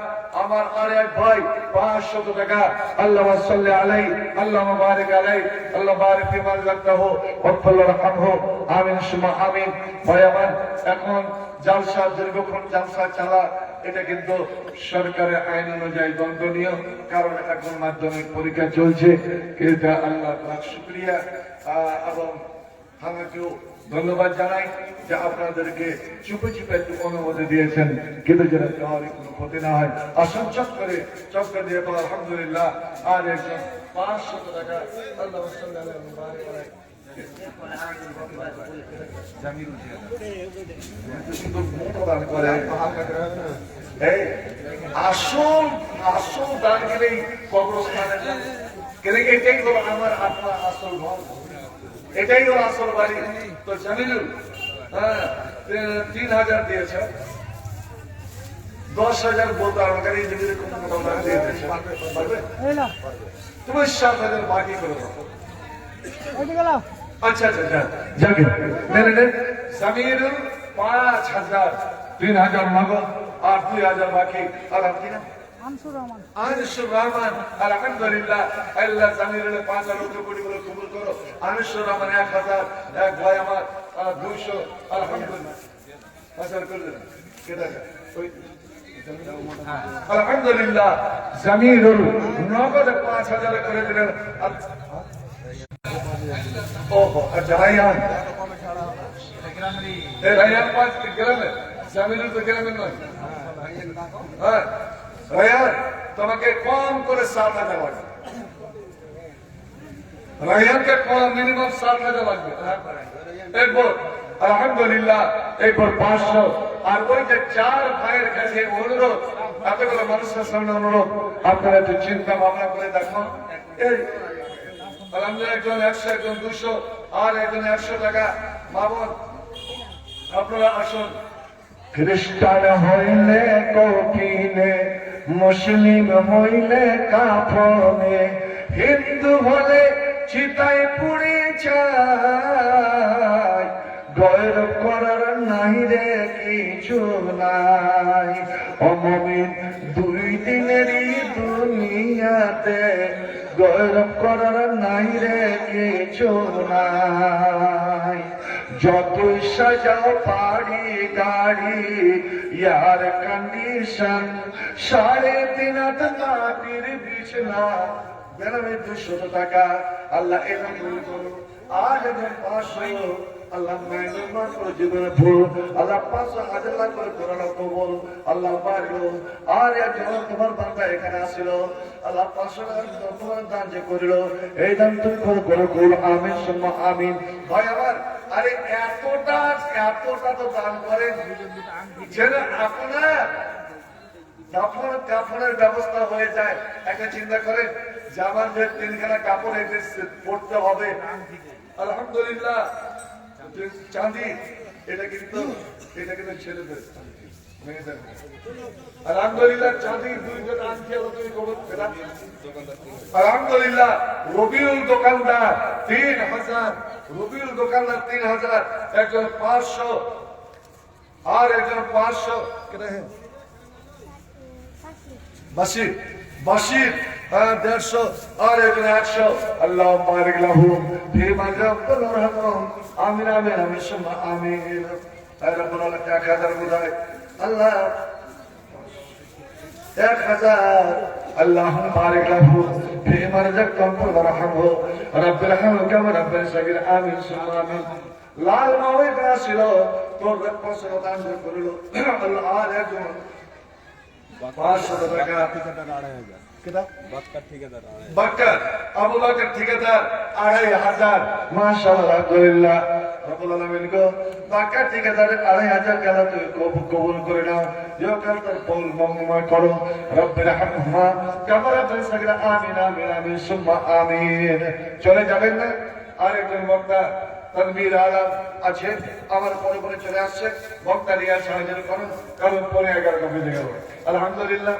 আমার আর এক ভাই 500 টাকা। আল্লাহ সাল্লি আলাইহি, আল্লাহ বারিক আলাইহি, আল্লাহ বারিক ফিমা রাযাকতাহু ওয়াফাল্লাহ রাহমাহু, আমিন সুমা আমিন। ভাই আমার, এখন জালসা, দীর্ঘক্ষণ জালসা চালা, এটা কিন্তু সরকারের আইন অনুযায়ী দণ্ডনীয়, কারণ এটা গণমাধ্যমিক পরীক্ষা চলছে। এটা আল্লাহ লাখ শুকরিয়া, এবং আমাকেও ধন্যবাদ জানাই যে আপনাদেরকে চুপে চুপে একটু অনুমতি দিয়েছেন, কিন্তু যেন কারোর কোনো ক্ষতি না হয়। আসুন চট করে দিয়ে বলো আলহামদুলিল্লাহ। আর একজন 500 টাকা, আল্লাহ আসল দান গেলেই কবরস্থানে, এটাই হলো আমার আপনার আসল ঘর, এটাই হলো আসল বাড়ি। তো জামিলুল 3,000 দিয়েছে, 10,000 বলতো আমাকে দিয়ে দিয়েছে, তুমি 7,000 বাকি করে দাও। আচ্ছা যাকে মেনে নেন, জমিরুল 5000, 3000 নগদ আর 2000 বাকি। আলহামদুলিল্লাহ আনিসুর রহমান আলহামদুলিল্লাহ। আল্লাহ জমিরুল 5 কোটি বলে কবুল করো। আনিসুর রহমান 1000, এক ভাই আমার 200। আলহামদুলিল্লাহ হাজার করলেন কেটে আলহামদুলিল্লাহ। জমিরুল নগদ 5000 করে দিলেন। ওহো আচ্ছা রায়ান, রায়ান 5 গ্রামে, জমিরুল তো গ্রামে নয়। হ্যাঁ রায়ান তোমাকে কম করে 7000 লাগবে। রায়ানকে কম মিনিমাম 7000 লাগবে। এরপর আলহামদুলিল্লাহ এরপর 500। আর ওই যে 4 ভাইয়ের কাছে অনুরোধ, এতগুলো মানুষের সামনে অনুরোধ, আপনারা একটু চিন্তা ভাবনা করে দেখুন। এই আলহামদুলিল্লাহ একজন 100, একজন 200, আর একজন 100 টাকা। বাবন আপনারা আসুন। খ্রিস্টান হইলে কঠিনে, মুসলিম হইলে কাফনে, হিন্দু হলে চিতায় পুড়ে যায়, গয়ের করার নাই রে কিছু নাই। অমমিন 2 দিনেরই দুনিয়াতে, গয়ের করার নাই রে কিছু নাই। যতই সাজাও বাড়ি গাড়ি, ইয়ার কন্ডিশন 3.5 মাটির বিছনা, বেনামে 200 টাকা। আল্লাহ এরকম করুন। আর 500 আল্লাহ মেহমান করে জীবনে ফুল। আল্লাহ 500,000 লাখ করে কোরআন কবুল। আল্লাহ বাড়িল। আর একজন তোমার বান্দা এখানে আসিল, আল্লাহ 500 টাকা তোমার দান যে করিল, এই দান তুমি করে করো। আমিন সুম্মা আমিন। ভাই আমার, আরে এতটা তো দান করেন যেন আপনার কাপড়ের ব্যবস্থা হয়ে যায়। একটা চিন্তা করেন যে আমার যে 3খানা কাপড় পড়তে হবে। আলহামদুলিল্লাহ চাঁদি, এটা কিন্তু ছেলেদের। আলহামদুলিল্লাহ চাঁদি 2 আনছি। আলহামদুলিল্লাহ রবিউল দোকানদার 3000, রবিউল দোকানদার 3000, একজন 500 আর একজন 500 বাসির 150 আর একজন 100। আল্লাহ বারিক লাহু ফি মাজাকুল রহমান। আমিন আমিন আমিন সুম্মা আমিন। আয় রব্বুল আলামিন 1000 বুঝায় আল্লাহ 1000। اللهم بارك له فيما رزقتم وارحمه رب ارحمه كما ربنا صغير آمين ثم آمين। লাল মাওয়ে আসিল তোর পছন্দ দান করিল। আল্লাহ আর একজন 500 টাকা বাক্কার আবু বকর ঠিকাদার 2500। মাশাআল্লাহ আলহামদুলিল্লাহ রব্বুল আলামিন গো বাক্কার ঠিকাদার 2500 গেল তুই কবুল করে নাও। ইহকাল তার বল মঙ্গলময় করো। রব্বির হামহুমা কামা রাব্বায়ানি সগীরা। আমিন আমিন আমিন সুম্মা আমিন। চলে যাবেন না? আরেকজন বক্তা তানভীর আলম আছে, আমার পরে চলে আসছে। বক্তা নিয়ে সাহায্য করুন, কারণ পরে 11টা বেজে গেল। আলহামদুলিল্লাহ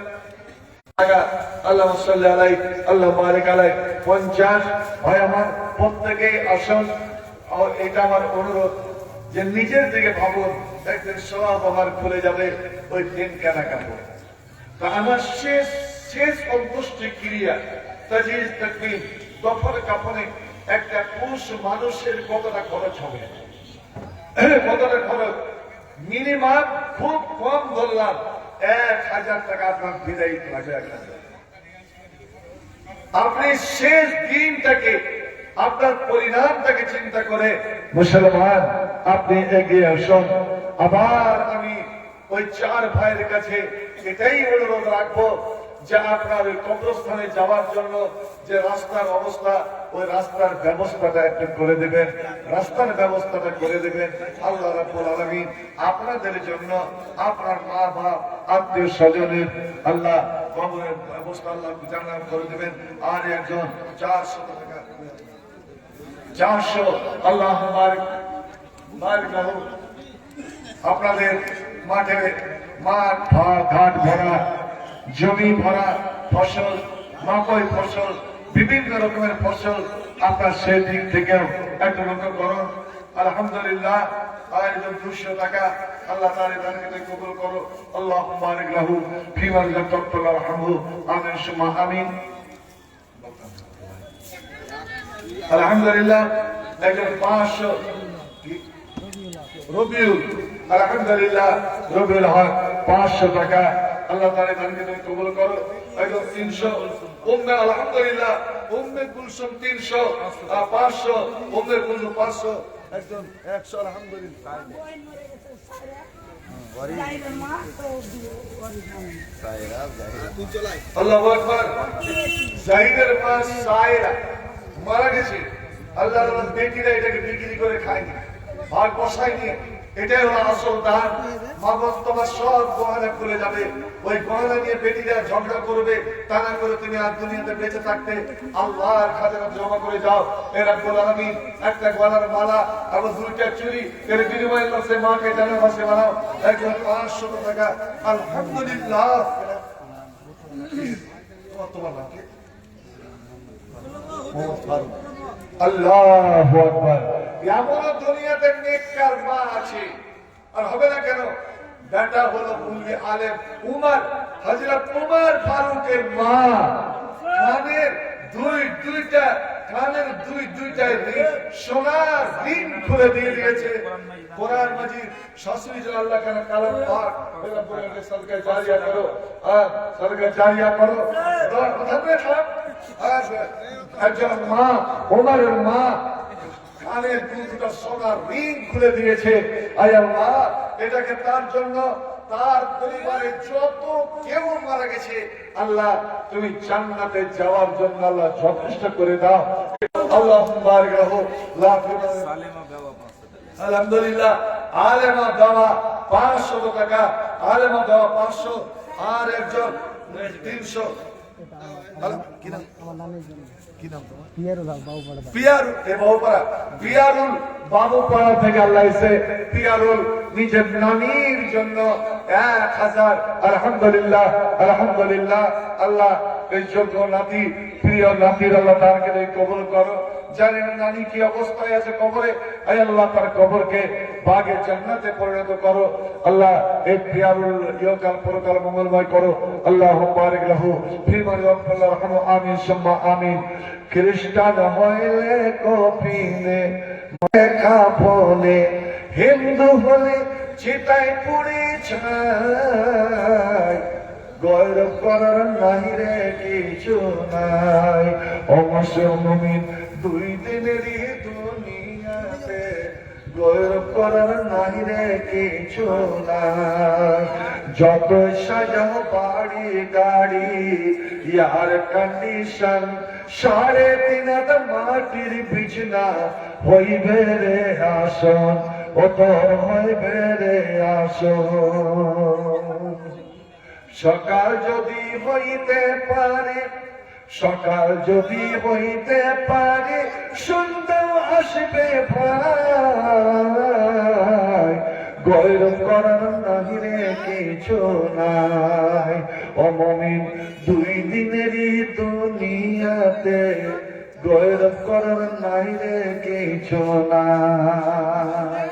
আল্লাহ সাল্লি আলাইহি আল্লাহ বারিক আলাইহি। 50 ভাই আমার প্রত্যেকেই আসুন। এটা আমার অনুরোধ যে নিজের দিকে ভাবুন, একদিন সব আমার খুলে যাবে ওই 3খানা কাপড়। তা আমার শেষ অন্ত্যেষ্টি ক্রিয়া তাজিজ তাকবীর দফন কাফনে একটা পুরুষ মানুষের কতটা খরচ হবে? কতটা খরচ? মিনিমাম খুব কম ধরলাম 1000 টাকা আপনার বিদায় লাগবে। 1000। আপনি শেষ দিনটাকে, আপনার পরিণামটাকে চিন্তা করে মুসলমান আপনি এগিয়ে আসুন। আবার আমি ওই 4 ভাইয়ের কাছে এটাই অনুরোধ রাখবো যে আপনার ওই কবরস্থানে যাওয়ার জন্য যে রাস্তার অবস্থা, ওই রাস্তার ব্যবস্থাটা একটু করে দেবেন। রাস্তার ব্যবস্থাটা করে দেবেন। আল্লাহ রাব্বুল আলামিন আপনাদের জন্য, আপনার মা বাপ আত্মীয় স্বজনের আল্লাহ কবরের ব্যবস্থা আল্লাহ জান্নাত করে দেবেন। আর একজন 400 টাকা 400 আল্লাহ বারিক লাহু। আপনাদের মাঠ ঘাট ভরা, জমি ভরা, ফসল, মাকই ফসল, বিভিন্ন রকমের ফসল। আপনার সেই দিক থেকেও একটু লক্ষ্য করুন। আলহামদুলিল্লাহ আয়োজন 200 টাকা আল্লাহ তাআলা দানকে কবুল করো আল্লাহুম্মা বারিক লাহু ফিমা রাযাকতাহু ওয়ারহামহু আমিন সুম্মা আমিন আলহামদুলিল্লাহ একজন 500 রবিউল আলহামদুলিল্লাহ রবিউল হক 500 টাকা আল্লাহ তাআলা দানকে কবুল করো একজন 300 উম্মে আলহামদুলিল্লাহ উম্মে কুলসুম 300 500 উম্মে কুলসুম 500 একজন 100 আলহামদুলিল্লাহ আল্লাহু আকবার জাহিদের মা সায়রা মারা গেছে আল্লাহর বেটিরা এটাকে বিক্রি করে খায়নি ভাগ বসায়নি এটাই হলো আসল দান মা তোমার সব গহনা খুলে যাবে ওই গহনা নিয়ে বেটিরা ঝগড়া করবে তা না করে তুমি আর দুনিয়াতে বেঁচে থাকতে আল্লাহর খাজানা জমা করে যাও এ রাব্বুল আলামিন একটা গলার মালা আর দুইটা চুড়ি এর বিনিময়ে আল্লাহ সে মাকে জান্নাতে বানাও একজন 500 টাকা আলহামদুলিল্লাহ তোমার নাম কি মোহাম্মদ ফারুক আল্লাহু আকবার এমন দুনিয়াতে নেককার মা আছে আর হবে না কেন বেটা হলো মুলবি আলেম উমর হযরত উমর ফারুকের মা কানের দুইটা সোনার রিং খুলে দিয়ে দিয়েছে কোরআন মাজিদ শাশুড়ি যে আল্লাহ কেন কালাম পাক এরা বলে সদকা জারিয়া করো সদকা জারিয়া করো কথা বলে থাক একজন মা উমরের মা কানের দুটা সোনার রিং খুলে দিয়েছে আয় আল্লাহ এটাকে তার জন্য তার পরিবারের যত কেউ মারা গেছে আল্লাহ তুমি জান্নাতে যাওয়ার জন্য আল্লাহ যথেষ্ট করে দাও আল্লাহুম্মা বারিক লাহু আলহামদুলিল্লাহ আলেমা দেওয়া 500 টাকা আলেমা দেওয়া 500 আর একজন 300 বাবুপাড়া থেকে আল্লাহ এসে পিয়ারুল নিজের নানির জন্য 1000 আলহামদুলিল্লাহ আলহামদুলিল্লাহ আল্লাহ এই যোগ্য নাতি প্রিয় নাতির আল্লাহ তাকে কবুল করো জানেন নানি কি অবস্থায় আছে কবরে আয় আল্লাহ তার কবরকে বাগে জান্নাতে পরিণত করো আল্লাহ এই পিয়ারুল ইহকাল পরকাল মঙ্গলময় করো আল্লাহুম্মা বারিক লাহু ফিমা রাযাকতাহু আমিন সুম্মা আমিন খ্রিস্টান হইলে কফিনে কাফনে হিন্দু হলে চিতায় পুড়ে ছাই গৌরব করার নাই রে কিছু নাই মুমিন 2 দিনেরই দুনিয়াতে গৌরব করার নাই রে কিছু নাই যত সাজাও বাড়ি গাড়ি ইয়ার কন্ডিশন 3.5 হাত মাটির বিছনা হইবে রে আসন ও তো হইবে রে আসন সকাল যদি হইতে পারে সন্ধ্যা আসবে ভাই গৌরব করার নাহি রে কিছু নাই ও মুমিন 2 দিনেরই দুনিয়াতে গৌরব করার নাই রে কিছু নাই।